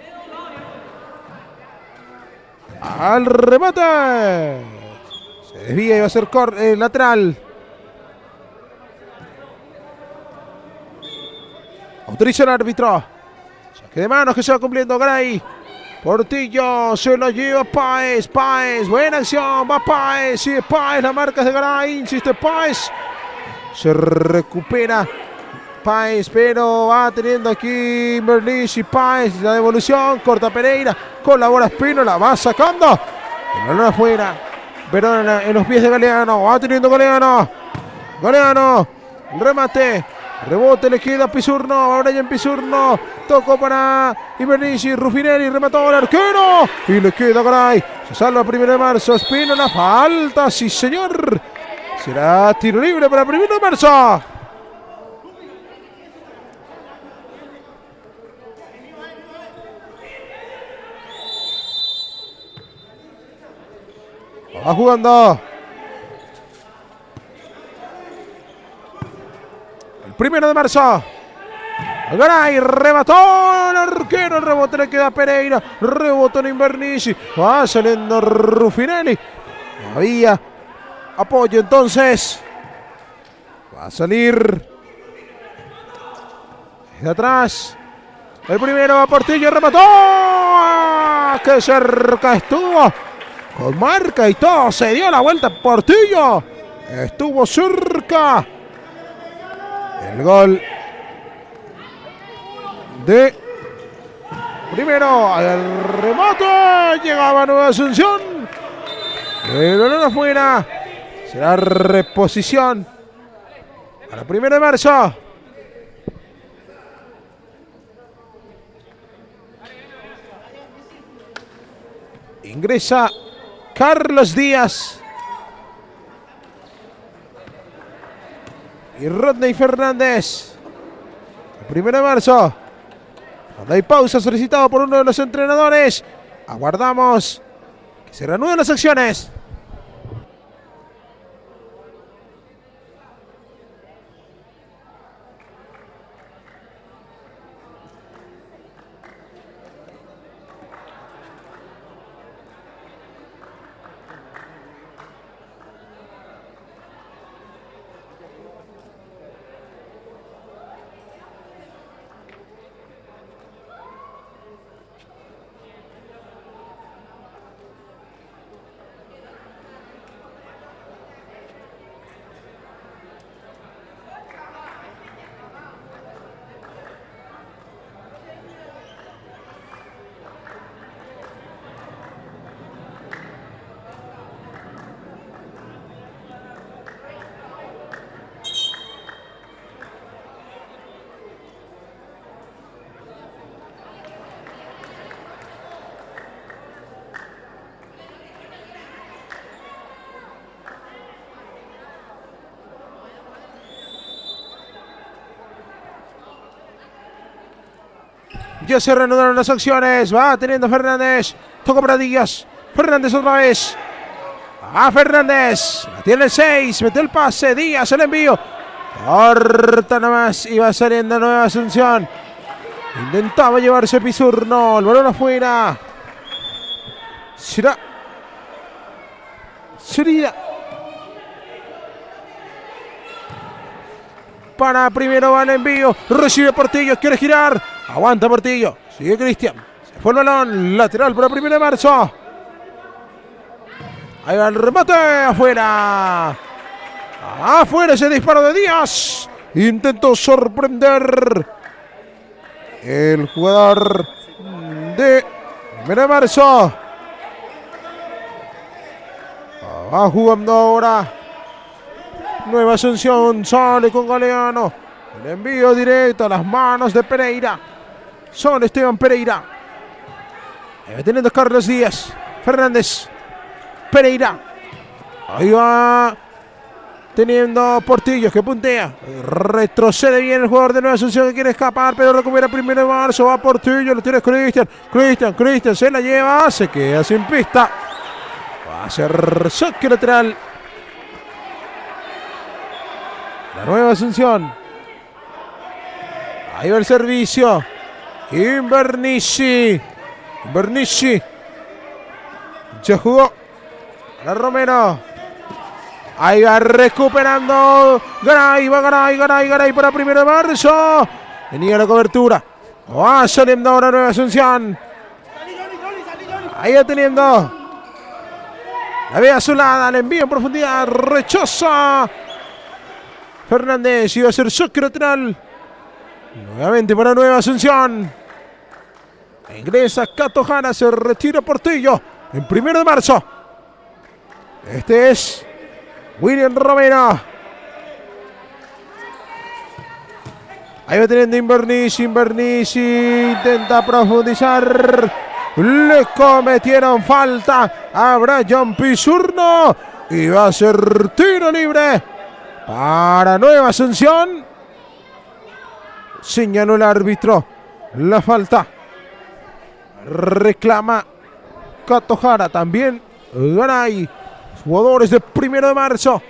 Al remate. Se desvía y va a ser lateral. Autoriza el árbitro. Saque de manos que se va cumpliendo Gray. Portillo se lo lleva Páez. Páez, buena acción. Va Páez. Sigue Páez. La marca es de Garay. Insiste Páez. Se recupera Páez, pero va teniendo aquí Invernici. Páez, la devolución. Corta Pereira. Colabora Espínola. Va sacando. El balón afuera. Pero en los pies de Galeano. Va teniendo Galeano. Galeano. El remate. Rebote le queda a Pisurno. Ahora ya en Pisurno. Tocó para Invernici. Ruffinelli. Remató al arquero. Y le queda Garay. Se salva 1 de marzo. Espínola. Falta. Sí, señor. Será tiro libre para 1 de marzo. Va jugando. El 1 de marzo. Garay remató el arquero. El rebote le queda a Pereira. Rebotó en Invernici. Va saliendo Ruffinelli. Había apoyo entonces. Va a salir de atrás. El primero va Portillo. Remató. ¡Qué cerca estuvo! Con marca y todo. Se dio la vuelta Portillo. Estuvo cerca. El gol de primero al remate. Llegaba Nueva Asunción. El balón afuera. Será reposición para 1 de marzo. Ingresa Carlos Díaz y Rodney Fernández. El 1 de marzo. Cuando hay pausa solicitado por uno de los entrenadores. Aguardamos que se reanuden las acciones. Ya se reanudaron las acciones. Va teniendo Fernández. Toca para Díaz. Fernández otra vez. Fernández. La tiene el 6. Metió el pase. Díaz el envío. Corta nomás. Iba saliendo Nueva Asunción. Intentaba llevarse Pizurno. El balón afuera. Sería para primero va el envío. Recibe Portillo. Quiere girar. Aguanta Portillo. Sigue Cristian. Se fue el balón. Lateral para 1 de marzo. Ahí va el remate. Afuera. Afuera ese disparo de Díaz. Intentó sorprender el jugador de 1 de marzo. Va jugando ahora Nueva Asunción. Sale con Galeano. El envío directo a las manos de Pereira. Son Esteban Pereira. Ahí teniendo Carlos Díaz. Fernández. Pereira. Ahí va teniendo Portillo que puntea. Retrocede bien el jugador de Nueva Asunción que quiere escapar, pero recupera 1 de marzo. Va Portillo, lo tiene Cristian. Cristian se la lleva. Se queda sin pista. Va a ser saque lateral. La Nueva Asunción. Ahí va el servicio. Invernici. Ya jugó. Para Romero. Ahí va recuperando. Garay para 1 de marzo. Tenía la cobertura. Va saliendo ahora Nueva Asunción. Ahí va teniendo. La ve azulada. Le envía en profundidad. Rechaza. Fernández. Iba a ser saque lateral. Nuevamente para Nueva Asunción. Ingresa Cato Jara. Se retira Portillo. En 1 de marzo. Este es William Romero. Ahí va teniendo Invernici. Intenta profundizar. Le cometieron falta a Brian Pizurno. Y va a ser tiro libre para Nueva Asunción. Señaló el árbitro la falta. Reclama Cato Jara. También Garay. Jugadores de 1 de marzo.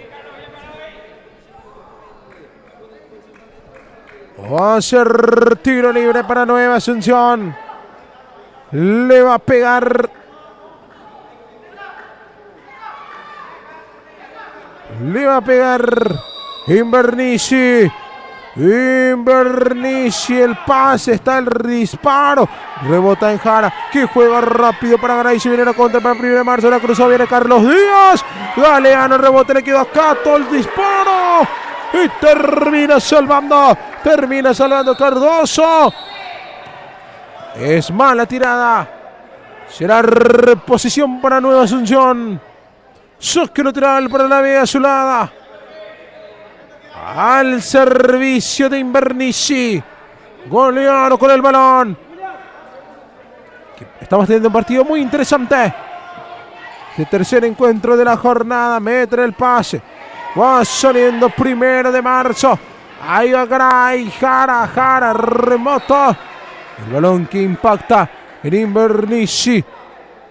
Va a ser tiro libre para Nueva Asunción. Le va a pegar. Invernici. El pase. Está el disparo. Rebota en Jara. Que juega rápido para Garay. Se viene la contra para 1 de marzo. La cruzó. Viene Carlos Díaz. Galeano. Rebote. Le quedó a Cato. El disparo. Y termina salvando Cardoso. Es mala tirada. Será reposición para Nueva Asunción. Saque lateral para la Vega Azulada. Al servicio de Invernici. Galeano con el balón. Estamos teniendo un partido muy interesante. El tercer encuentro de la jornada. Mete el pase. Va saliendo 1 de marzo. Ahí va Garay. Jara. Remoto. El balón que impacta en Invernici.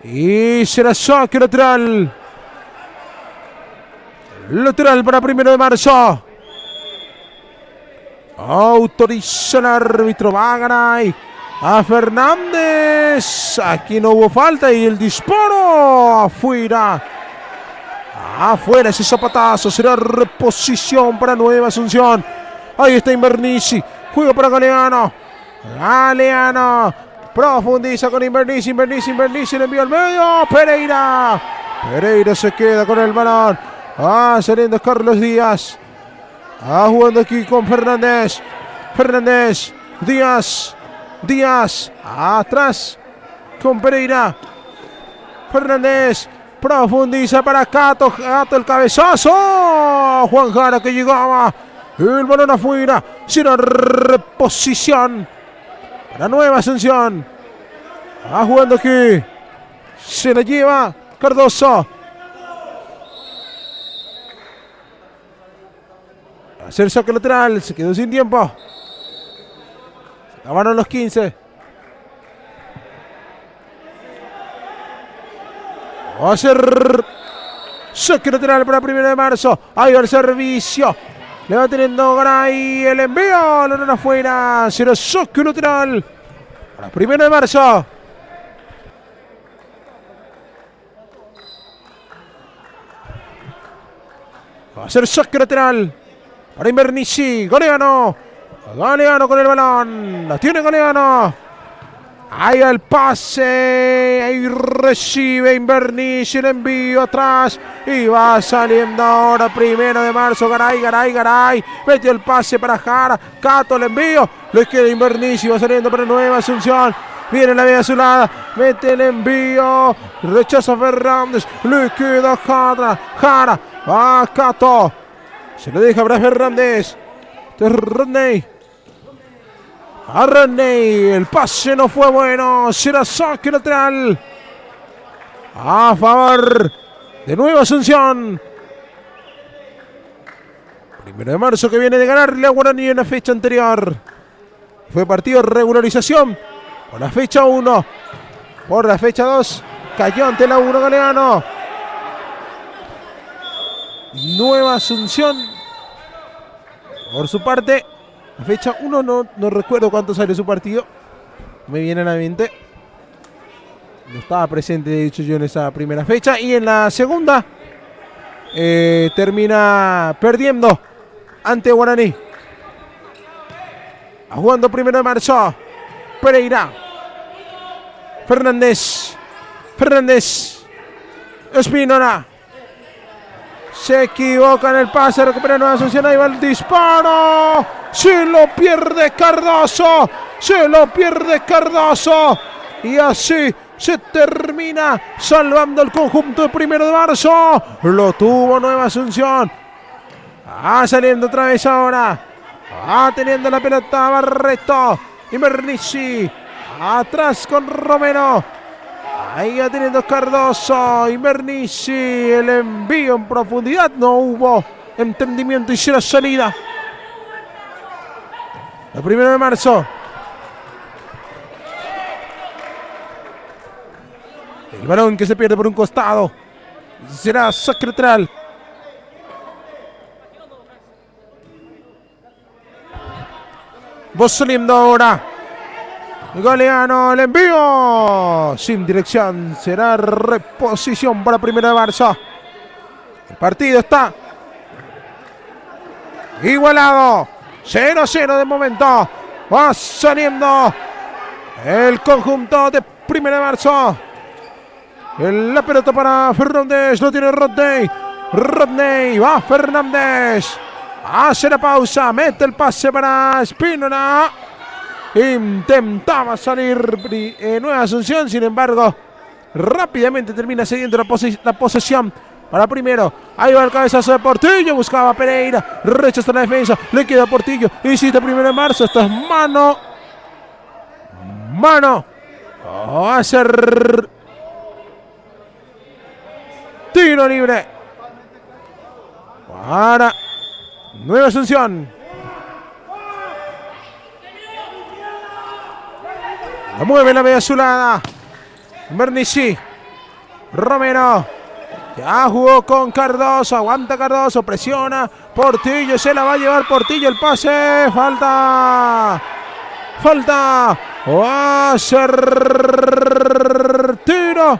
Y será saque lateral. Lateral para 1 de marzo. Autoriza el árbitro. Va Garay. A Fernández. Aquí no hubo falta. Y el disparo. Afuera ese zapatazo. Será reposición para Nueva Asunción. Ahí está Invernici. Juega para Galeano. Profundiza con Invernici. Le envía al medio. Pereira se queda con el balón. Saliendo Carlos Díaz. Jugando aquí con Fernández. Díaz. Atrás con Pereira. Fernández. Profundiza para Cato. El cabezazo. Juan Jara que llegaba. El balón afuera. Será reposición para Nueva Asunción. Jugando aquí. Se la lleva Cardoso. Hacer saque lateral. Se quedó sin tiempo. Se acabaron los 15. Va a ser saque lateral para 1 de marzo. Ahí va el servicio. Le va teniendo Garay. El envío. Lo dan afuera. Será saque lateral para 1 de marzo. Va a ser saque lateral para Invernizzi. Galeano. Galeano con el balón. La tiene Galeano. Ahí el pase. Ahí recibe Invernizzi. El envío atrás. Y va saliendo ahora 1 de marzo. Garay. Metió el pase para Jara. Cato el envío. Le queda Invernizzi. Va saliendo para Nueva Asunción. Viene la media azulada. Mete el envío. Rechaza Fernández. Le queda Jara. Va Cato. Se lo deja para Fernández. Rodney. A Rodney. El pase no fue bueno. Será saque lateral a favor de Nueva Asunción. 1 de marzo que viene de ganarle a Guaraní en la fecha anterior. Fue partido de regularización. Por la fecha 1. Por la fecha 2. Cayó ante la 1 Galeano. Nueva Asunción. Por su parte, la fecha 1 no recuerdo cuánto salió su partido. Me viene a la mente. No estaba presente, de hecho, yo en esa primera fecha. Y en la segunda termina perdiendo ante Guaraní. Jugando 1 de marzo. Pereira. Fernández. Espínola. Se equivoca en el pase, recupera Nueva Asunción, ahí va el disparo. Se lo pierde Cardoso. Y así se termina salvando el conjunto de 1 de marzo. Lo tuvo Nueva Asunción. Saliendo otra vez ahora. Teniendo la pelota Barreto. Invernizzi. Atrás con Romero. Ahí va teniendo Cardoso. Invernizzi. El envío en profundidad. No hubo entendimiento y será salida. El 1 de marzo. El balón que se pierde por un costado. Será saque lateral. Vos saliendo ahora. Galeano, el envío. Sin dirección. Será reposición para 1 de marzo. El partido está igualado. 0-0 de momento. Va saliendo el conjunto de 1 de marzo. La pelota para Fernández. Lo tiene Rodney. Va Fernández. Hace la pausa. Mete el pase para Espínola. Intentaba salir Nueva Asunción. Sin embargo, rápidamente termina cediendo la posesión para primero. Ahí va el cabezazo de Portillo. Buscaba Pereira. Rechaza la defensa. Le queda Portillo. Hiciste 1 de marzo. Esto es mano. Va a ser tiro libre para Nueva Asunción. La mueve la media azulada. Invernizzi. Romero. Ya jugó con Cardoso. Aguanta Cardoso. Presiona. Portillo. Se la va a llevar Portillo. El pase. Falta. Va a ser tiro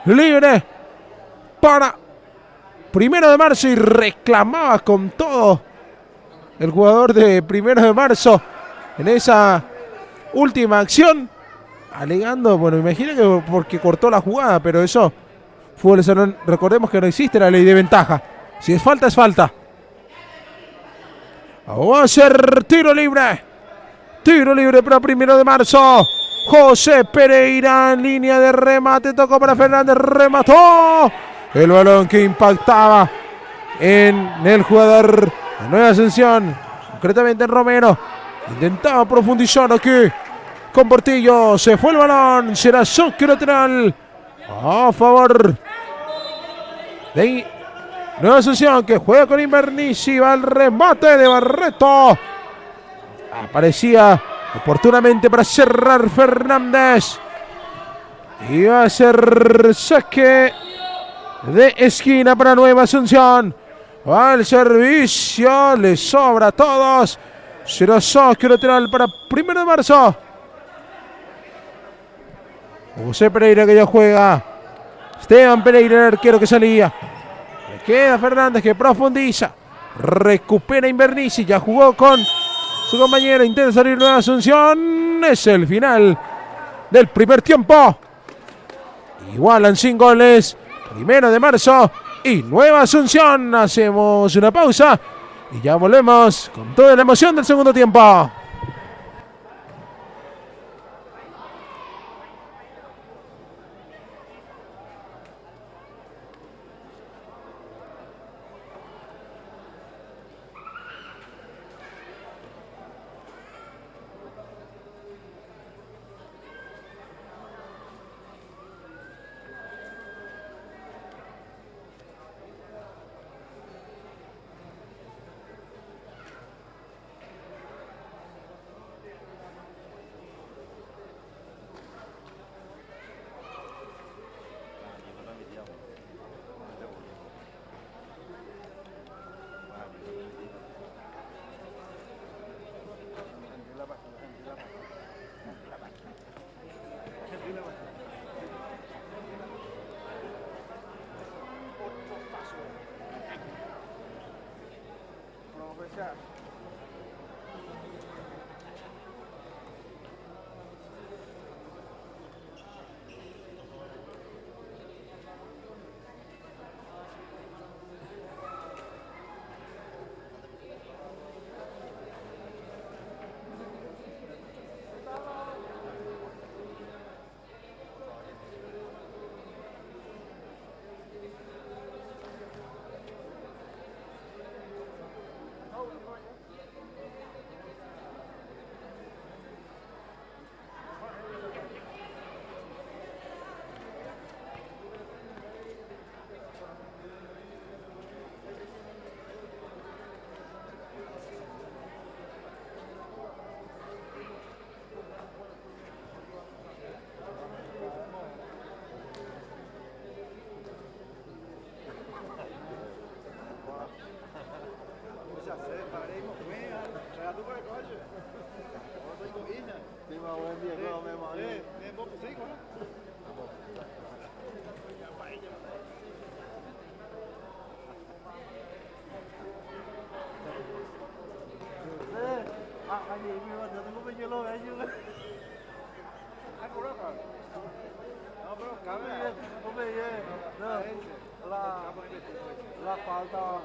libre para 1 de marzo. Y reclamaba con todo el jugador de 1 de marzo en esa última acción, alegando, bueno, imagino que porque cortó la jugada, pero eso, fútbol salón, recordemos que no existe la ley de ventaja. Si es falta, es falta. Va a ser tiro libre para 1 de marzo. José Pereira en línea de remate, tocó para Fernández, remató. El balón que impactaba en el jugador de Nueva Asunción, concretamente en Romero. Intentaba profundizar aquí con Portillo. Se fue el balón. Será saque lateral a favor de Nueva Asunción, que juega con Invernizzi. Va el remate de Barreto. Aparecía oportunamente para cerrar Fernández. Y va a ser saque de esquina para Nueva Asunción. Al servicio, le sobra a todos. Será saque lateral para 1 de marzo. José Pereira que ya juega. Esteban Pereira, el arquero que salía. Le queda Fernández que profundiza. Recupera Invernici. Ya jugó con su compañero. Intenta salir Nueva Asunción. Es el final del primer tiempo. Igualan sin goles. 1 de marzo y Nueva Asunción. Hacemos una pausa y ya volvemos con toda la emoción del segundo tiempo. La falta.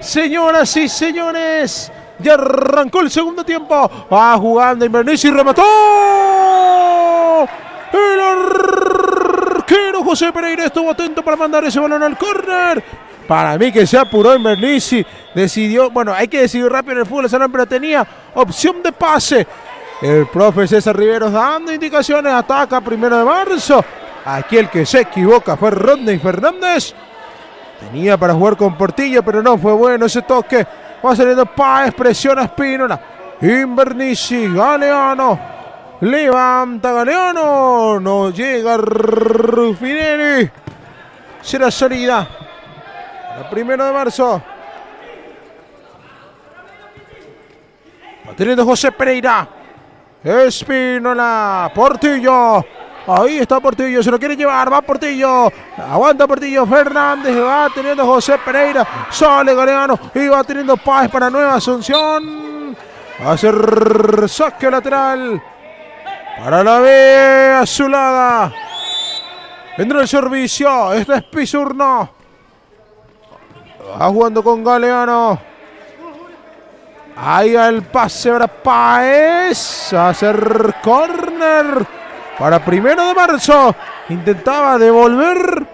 Señoras y señores, ya arrancó el segundo tiempo. Va jugando Invernici y remató. El arquero José Pereira estuvo atento para mandar ese balón al córner. Para mí que se apuró Invernici. Decidió, bueno, hay que decidir rápido en el fútbol salón, pero tenía opción de pase. El profe César Riveros dando indicaciones. Ataca 1 de marzo. Aquí el que se equivoca fue Rodney Fernández. Tenía para jugar con Portillo, pero no fue bueno ese toque. Va saliendo Páez, presiona Espínola. Invernizzi, Galeano. Levanta Galeano. No llega Ruffinelli. Será salida. La 1 de marzo. Va teniendo José Pereira. Espínola. Portillo. Ahí está Portillo, se lo quiere llevar, va Portillo, aguanta Portillo, Fernández, va teniendo José Pereira, sale Galeano y va teniendo Páez para Nueva Asunción. Va a ser saque lateral para la B azulada. Vendrá el servicio, este es Pizurno. Va jugando con Galeano. Ahí va el pase para Páez, va a ser córner. Para 1 de marzo, intentaba devolver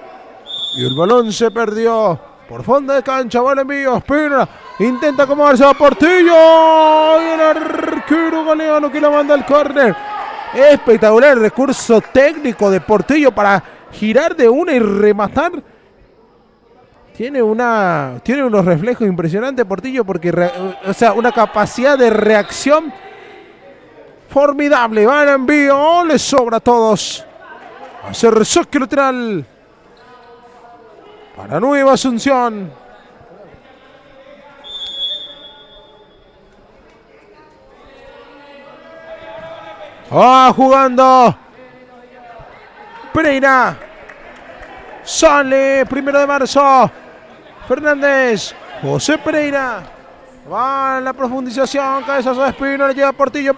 y el balón se perdió. Por fondo de cancha, va el envío, Espínola, intenta acomodarse a Portillo. Y el arquero Galeano que la manda al córner. Espectacular el recurso técnico de Portillo para girar de una y rematar. Tiene unos reflejos impresionantes Portillo porque, una capacidad de reacción formidable. Va el envío, le sobra a todos. Va a ser saque lateral para Nueva Asunción. Va jugando Pereira. Sale 1 de marzo. Fernández. José Pereira. Va en la profundización, cabezazo de Espino, le llega Portillo.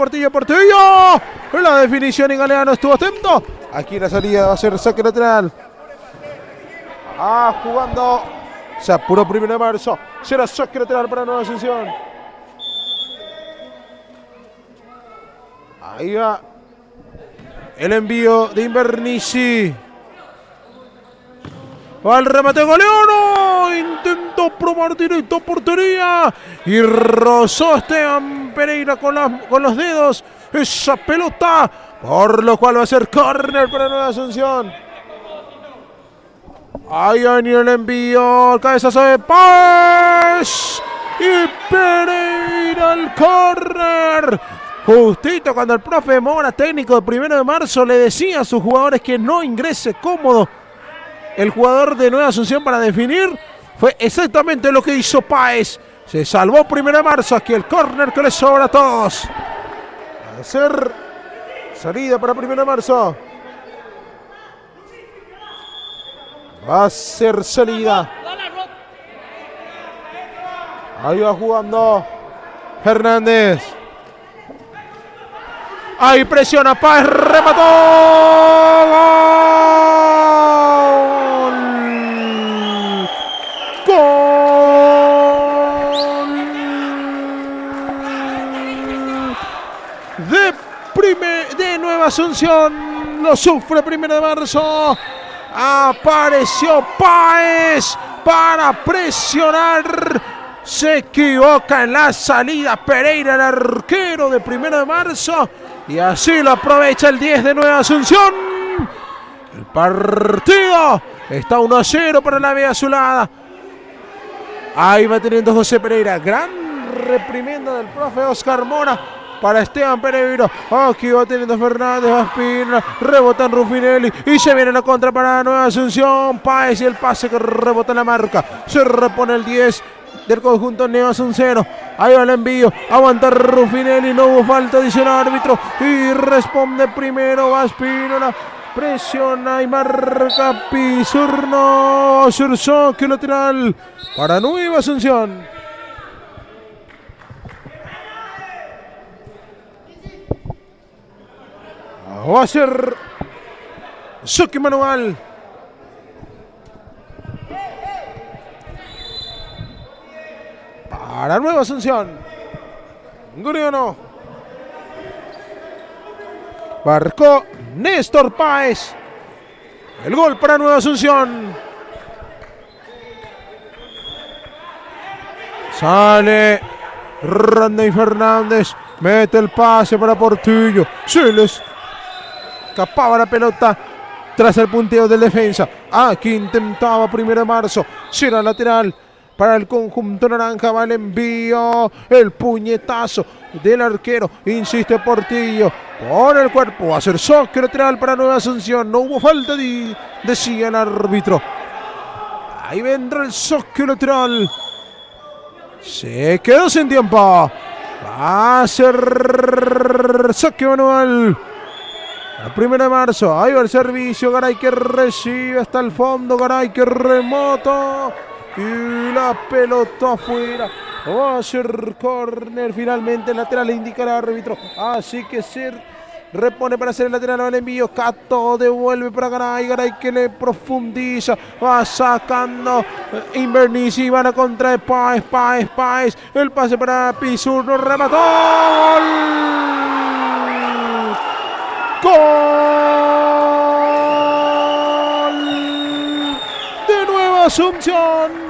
En la definición y Galeano estuvo atento. Aquí la salida va a ser saque lateral. Jugando. Se apuró 1 de marzo. Será saque lateral para Nueva Asunción. Ahí va el envío de Invernizzi. Va el remate Galeano. Intentó probar directo a portería. Y rozó Esteban Pereira con los dedos esa pelota. Por lo cual va a ser córner para Nueva Asunción. Ahí va a venir el envío. El cabezazo de Páez. Y Pereira el córner. Justito cuando el profe Mora, técnico de 1 de marzo, le decía a sus jugadores que no ingrese cómodo el jugador de Nueva Asunción para definir, fue exactamente lo que hizo Páez. Se salvó 1 de marzo. Aquí el córner que le sobra a todos. Va a ser salida para 1 de marzo. Va a ser salida. Ahí va jugando Fernández. Ahí presiona Páez, remató. De Nueva Asunción, lo sufre 1 de marzo. Apareció Páez para presionar. Se equivoca en la salida Pereira, el arquero de 1 de marzo. Y así lo aprovecha el 10 de Nueva Asunción. El partido está 1-0 para la B azulada. Ahí va teniendo José Pereira. Gran reprimenda del profe Oscar Mora para Esteban Pereira. Aquí va teniendo Fernández, va Espínola, rebota en Ruffinelli y se viene la contra para Nueva Asunción. Páez y el pase que rebota en la marca. Se repone el 10 del conjunto Nueva Asunción. Ahí va el envío, aguanta Ruffinelli, no hubo falta, dice el árbitro y responde primero, va Espínola. Presiona y marca Pizurno. Saque lateral para Nueva Asunción. Va a ser saque manual. Para Nueva Asunción. Galeano. Marcó Néstor Páez. El gol para Nueva Asunción. Sale Rodney Fernández. Mete el pase para Portillo. Se les escapaba la pelota tras el punteo del defensa. Aquí intentaba 1 de marzo. Será lateral para el conjunto naranja. Va el envío. El puñetazo del arquero. Insiste Portillo. Pone el cuerpo. Va a ser saque lateral para Nueva Asunción. No hubo falta, decía el árbitro. Ahí vendrá el saque lateral. Se quedó sin tiempo. Va a ser saque manual. El 1 de marzo. Ahí va el servicio. Garay que recibe hasta el fondo. Garay que remota. Y la pelota afuera. Va a ser córner. Finalmente lateral le indica el árbitro. Así que se repone para hacer el lateral al envío. Cato devuelve para Garay. Garay que le profundiza. Va sacando Invernici. Y van a contra de Páez. El pase para Pizurno. Remató. ¡Gol! De Nueva Asunción.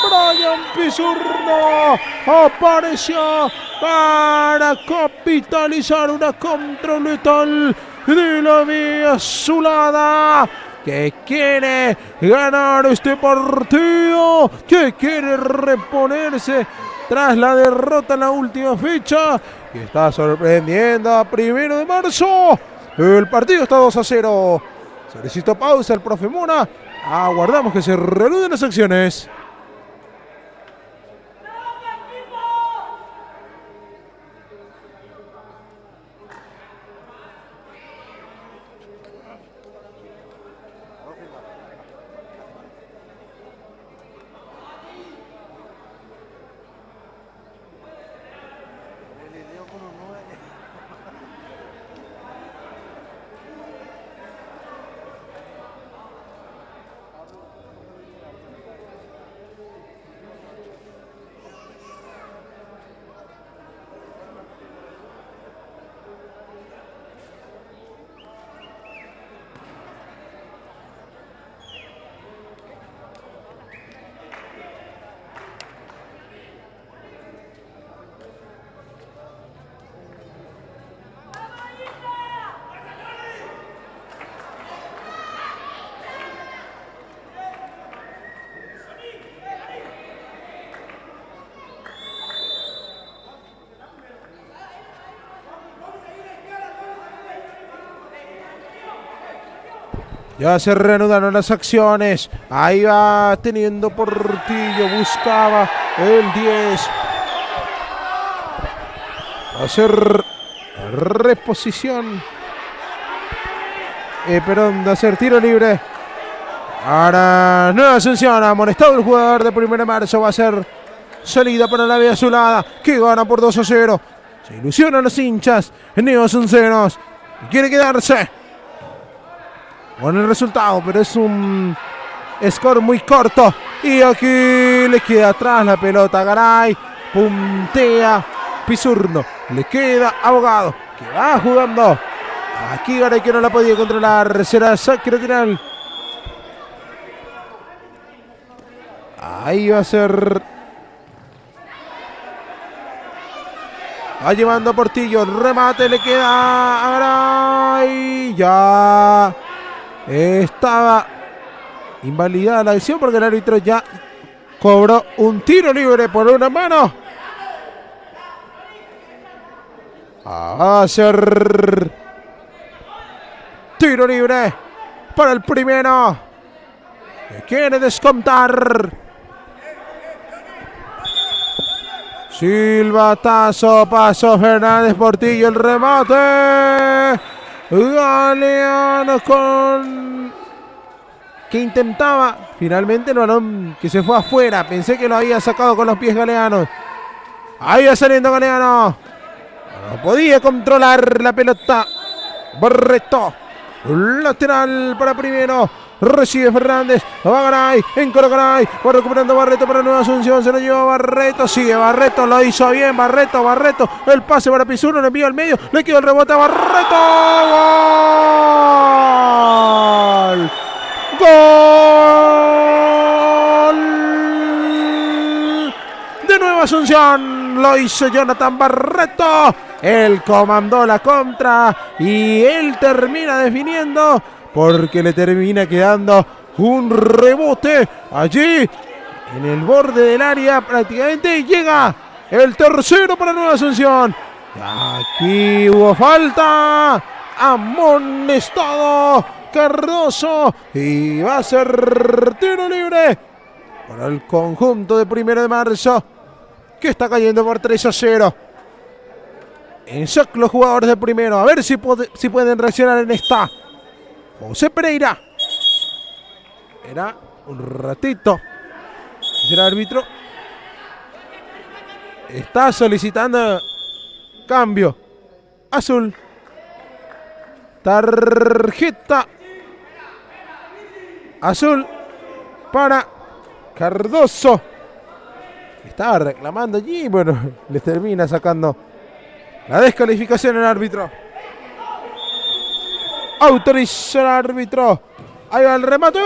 Brian Pizurno apareció para capitalizar una contra letal de la Vía Azulada, que quiere ganar este partido, que quiere reponerse tras la derrota en la última fecha y está sorprendiendo a 1 de marzo. El partido está 2-0. Solicitó pausa el profe Muna. Aguardamos que se reanuden las acciones. Ya se reanudaron las acciones. Ahí va teniendo Portillo. Buscaba el 10. Va a ser reposición. Perdón, de hacer tiro libre. Ahora Nueva Asunción. Amonestado el jugador de 1 de marzo. Va a ser salida para la Vía Azulada, que gana por 2-0. Se ilusionan los hinchas Nueva Asuncenos. Quiere quedarse con el resultado, pero es un score muy corto. Y aquí le queda atrás la pelota. Garay puntea. Pizurno le queda Abogado, que va jugando. Aquí Garay que no la podía controlar. Será saque lateral. Ahí va a ser. Va llevando a Portillo. Remate le queda a Garay. Ya estaba invalidada la acción porque el árbitro ya cobró un tiro libre por una mano. A hacer tiro libre para el primero, que quiere descontar. Silbatazo, pasó Fernández, Portillo, el remate. Galeano con que intentaba finalmente el balón que se fue afuera. Pensé que lo había sacado con los pies Galeano. Ahí va saliendo Galeano. No podía controlar la pelota. Barreto. Lateral para primero. Recibe Fernández. Va Garay. Encara Garay. Va recuperando Barreto para Nueva Asunción. Se lo lleva Barreto. Sigue Barreto. Lo hizo bien. Barreto. El pase para Pizurno. Le envía al medio. Le quedó el rebote a Barreto. ¡Gol! ¡Gol! De Nueva Asunción. Lo hizo Jonathan Barreto. Él comandó la contra y él termina definiendo porque le termina quedando un rebote allí en el borde del área prácticamente y llega el tercero para Nueva Asunción. Aquí hubo falta, amonestado Cardoso y va a ser tiro libre para el conjunto de 1 de marzo que está cayendo por 3-0. En shock los jugadores de primero, a ver si pueden reaccionar en esta. José Pereira. Era un ratito. El árbitro está solicitando cambio. Azul. Tarjeta azul para Cardoso. Estaba reclamando allí. Bueno, les termina sacando la descalificación al árbitro. Autoriza el árbitro. Ahí va el remate.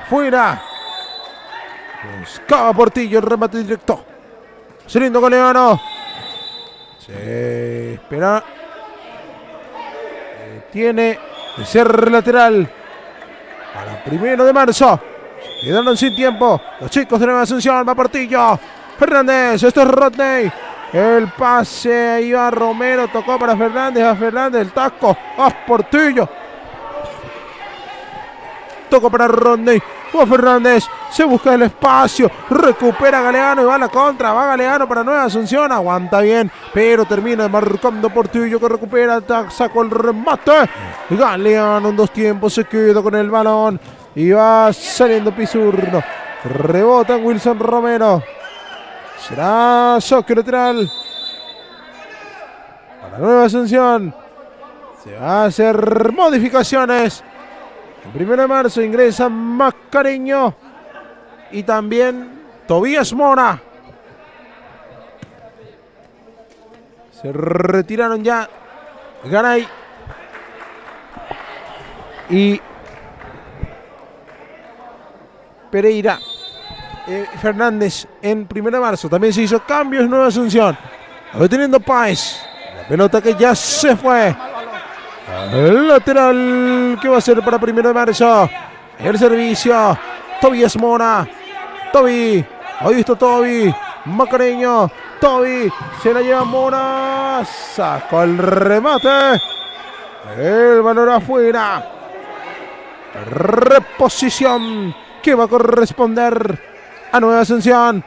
Fuera. Buscaba Portillo el remate directo. Saliendo Galeano. Se espera. Tiene que ser lateral para 1 de marzo. Quedaron sin tiempo los chicos de Nueva Asunción. Va Portillo. Fernández. Esto es Rodney. El pase iba Romero. Tocó para Fernández. A Fernández. El taco. A Portillo. Tocó para Rodney. Va Fernández. Se busca el espacio. Recupera Galeano y va a la contra. Va Galeano para Nueva Asunción. Aguanta bien. Pero termina marcando Portillo que recupera. Sacó el remate. Galeano en 2 tiempos se queda con el balón. Y va saliendo Pizurno. Rebota Wilson Romero. Será choque lateral para Nueva Asunción. Se va a hacer modificaciones. El 1 de marzo ingresa Mascareño y también Tobías Mora. Se retiraron ya Garay y Pereira. Fernández en 1 de marzo. También se hizo cambios en Nueva Asunción. Reteniendo Páez. La pelota que ya se fue. El lateral que va a ser para 1 de marzo. El servicio. Tobías Mora. Toby. Ahí está Toby. Macareño. Toby. Se la lleva Mora. Sacó el remate. El balón afuera. Reposición que va a corresponder a Nueva Asunción.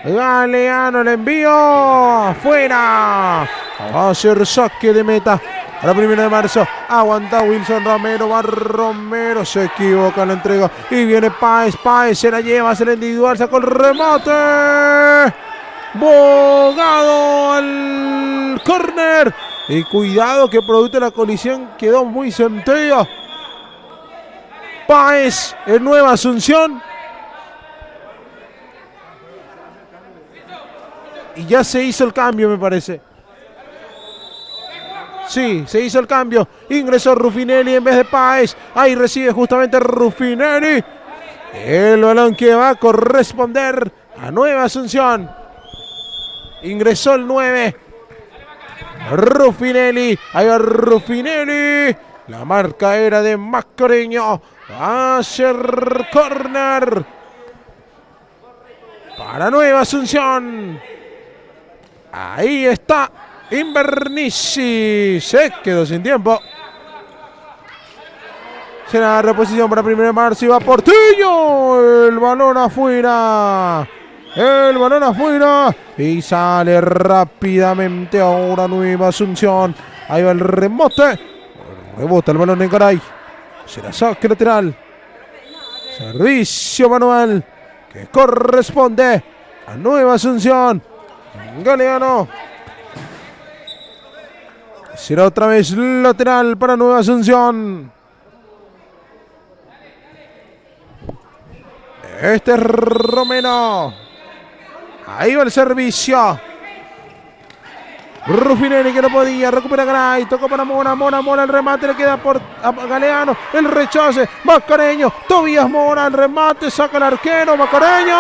Galeano el envío. Afuera. Va a ser saque de meta para 1 de marzo. Aguanta Wilson Romero. Va Romero. Se equivoca en la entrega. Y viene Páez. Páez se la lleva. Se la individual. Sacó el remate. Bogado al córner. Y cuidado que producto de la colisión quedó muy centella. Páez en Nueva Asunción. Y ya se hizo el cambio, me parece. Sí, se hizo el cambio. Ingresó Ruffinelli en vez de Páez. Ahí recibe justamente Ruffinelli. El balón que va a corresponder a Nueva Asunción. Ingresó el 9. Ruffinelli. Ahí va Ruffinelli. La marca era de Mascareño. Va a ser córner para Nueva Asunción. Ahí está Invernici. Se quedó sin tiempo. Será reposición para 1 de marzo. Y va Portillo. El balón afuera. El balón afuera. Y sale rápidamente ahora Nueva Asunción. Ahí va el remote. Rebota el balón en Garay. Será saque lateral. Servicio manual que corresponde a Nueva Asunción. Galeano. Será otra vez lateral para Nueva Asunción. Este es Romero. Ahí va el servicio. Ruffinelli que no podía, recupera Garay, tocó para Mora, Mora, el remate le queda por Galeano, el rechace, Mascareño, Tobías Mora, el remate, saca el arquero, Mascareño.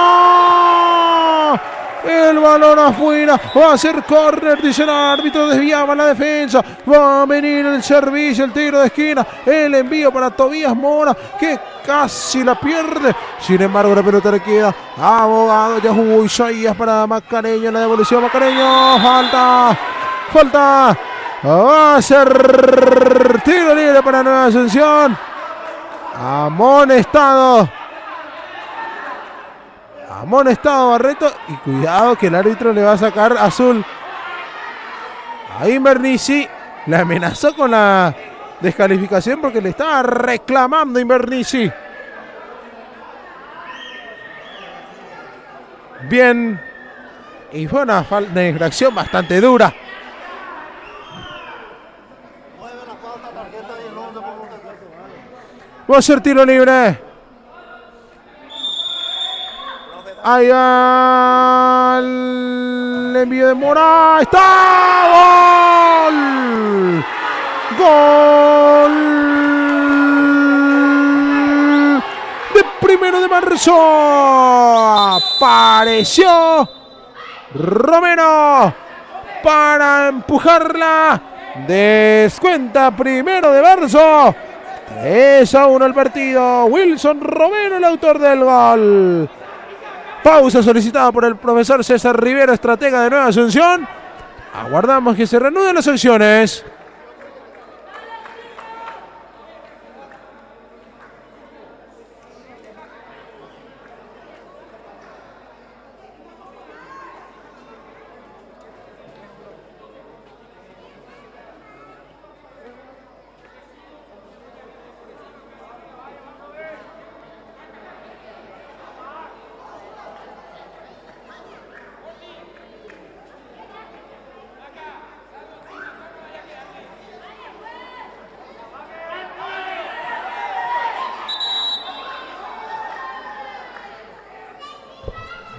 El balón afuera, va a ser córner, dice el árbitro, desviaba la defensa, va a venir el servicio, el tiro de esquina, el envío para Tobías Mora, que casi la pierde, sin embargo la pelota le queda a Abogado, ya jugó Isaías para Macareño, la devolución Macareño, falta, va a ser tiro libre para Nueva Asunción, amonestado Barreto, y cuidado que el árbitro le va a sacar azul a Invernizzi. Le amenazó con la descalificación porque le estaba reclamando Invernizzi. Bien, y fue una infracción bastante dura. Va a ser tiro libre. Ahí el envío de Mora. ¡Está! ¡Gol! ¡Gol! De 1 de marzo. Apareció Romero para empujarla. Descuenta 1 de marzo. 3-1 el partido. Wilson Romero, el autor del gol. Pausa solicitada por el profesor César Rivera, estratega de Nueva Asunción. Aguardamos que se reanuden las acciones.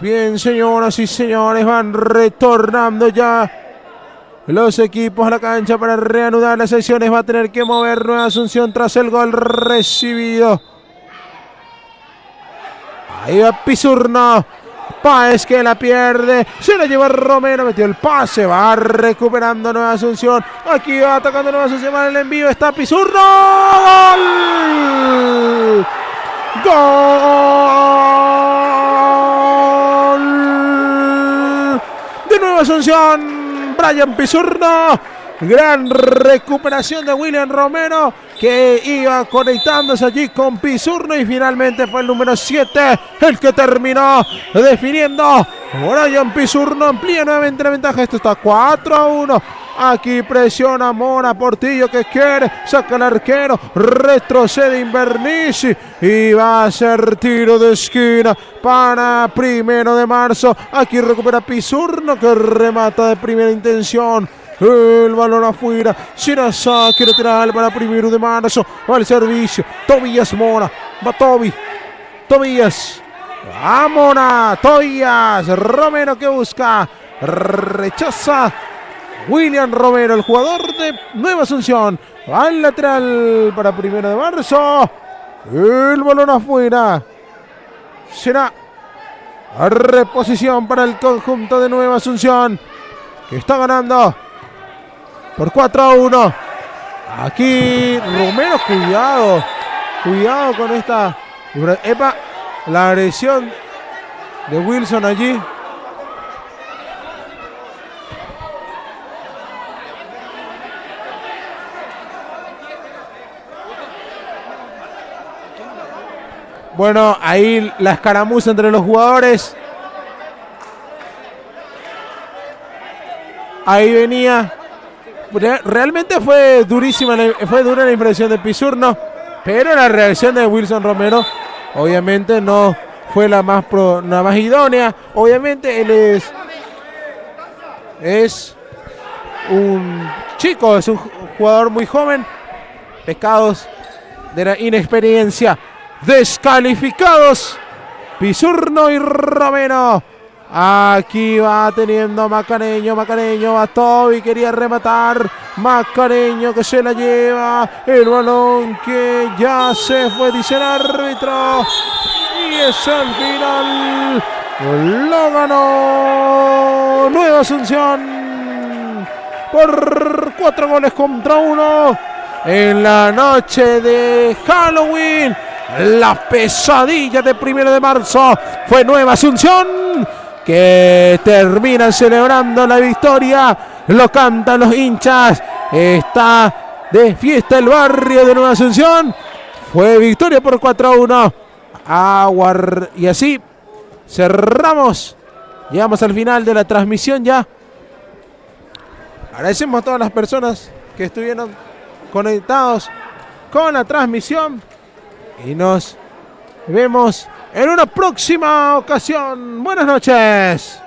Bien, señoras y señores, van retornando ya los equipos a la cancha para reanudar las sesiones. Va a tener que mover Nueva Asunción tras el gol recibido. Ahí va Pizurno. Páez que la pierde. Se la lleva Romero. Metió el pase. Va recuperando Nueva Asunción. Aquí va atacando Nueva Asunción. Va el envío. Está Pizurno. ¡Gol! ¡Gol! De Nueva Asunción. Brian Pizurno. Gran recuperación de William Romero, que iba conectándose allí con Pizurno, y finalmente fue el número 7 el que terminó definiendo. Brian Pizurno amplía nuevamente la ventaja. Esto está 4-1. Aquí presiona Mora, Portillo que quiere, saca el arquero, retrocede Invernizzi y va a ser tiro de esquina para 1 de marzo. Aquí recupera Pizurno, que remata de primera intención. El balón afuera. Sinazá quiere tirar para 1 de marzo. Va al servicio. Tobías Mora. Va Tobías. Va Mora. Tobías. Romero que busca. Rechaza. William Romero, el jugador de Nueva Asunción. Va al lateral para 1 de marzo. El balón afuera. Será reposición para el conjunto de Nueva Asunción, que está ganando por 4-1. Aquí Romero, cuidado con esta. Epa, la agresión de Wilson allí. Bueno, ahí la escaramuza entre los jugadores. Ahí venía. Realmente fue durísima, fue dura la impresión de Pizurno, pero la reacción de Wilson Romero obviamente no fue la más idónea. Obviamente él es un chico, es un jugador muy joven, pecados de la inexperiencia. Descalificados Pizurno y Romero. Aquí va teniendo Macareño, va Toby, quería rematar, Macareño que se la lleva, el balón que ya se fue, dice el árbitro, y es el final Lo ganó Nueva Asunción por 4-1 en la noche de Halloween. La pesadilla de 1 de marzo fue Nueva Asunción, que terminan celebrando la victoria. Lo cantan los hinchas. Está de fiesta el barrio de Nueva Asunción. Fue victoria por 4-1. Y así cerramos. Llegamos al final de la transmisión ya. Agradecemos a todas las personas que estuvieron conectados con la transmisión. Y nos vemos en una próxima ocasión. Buenas noches.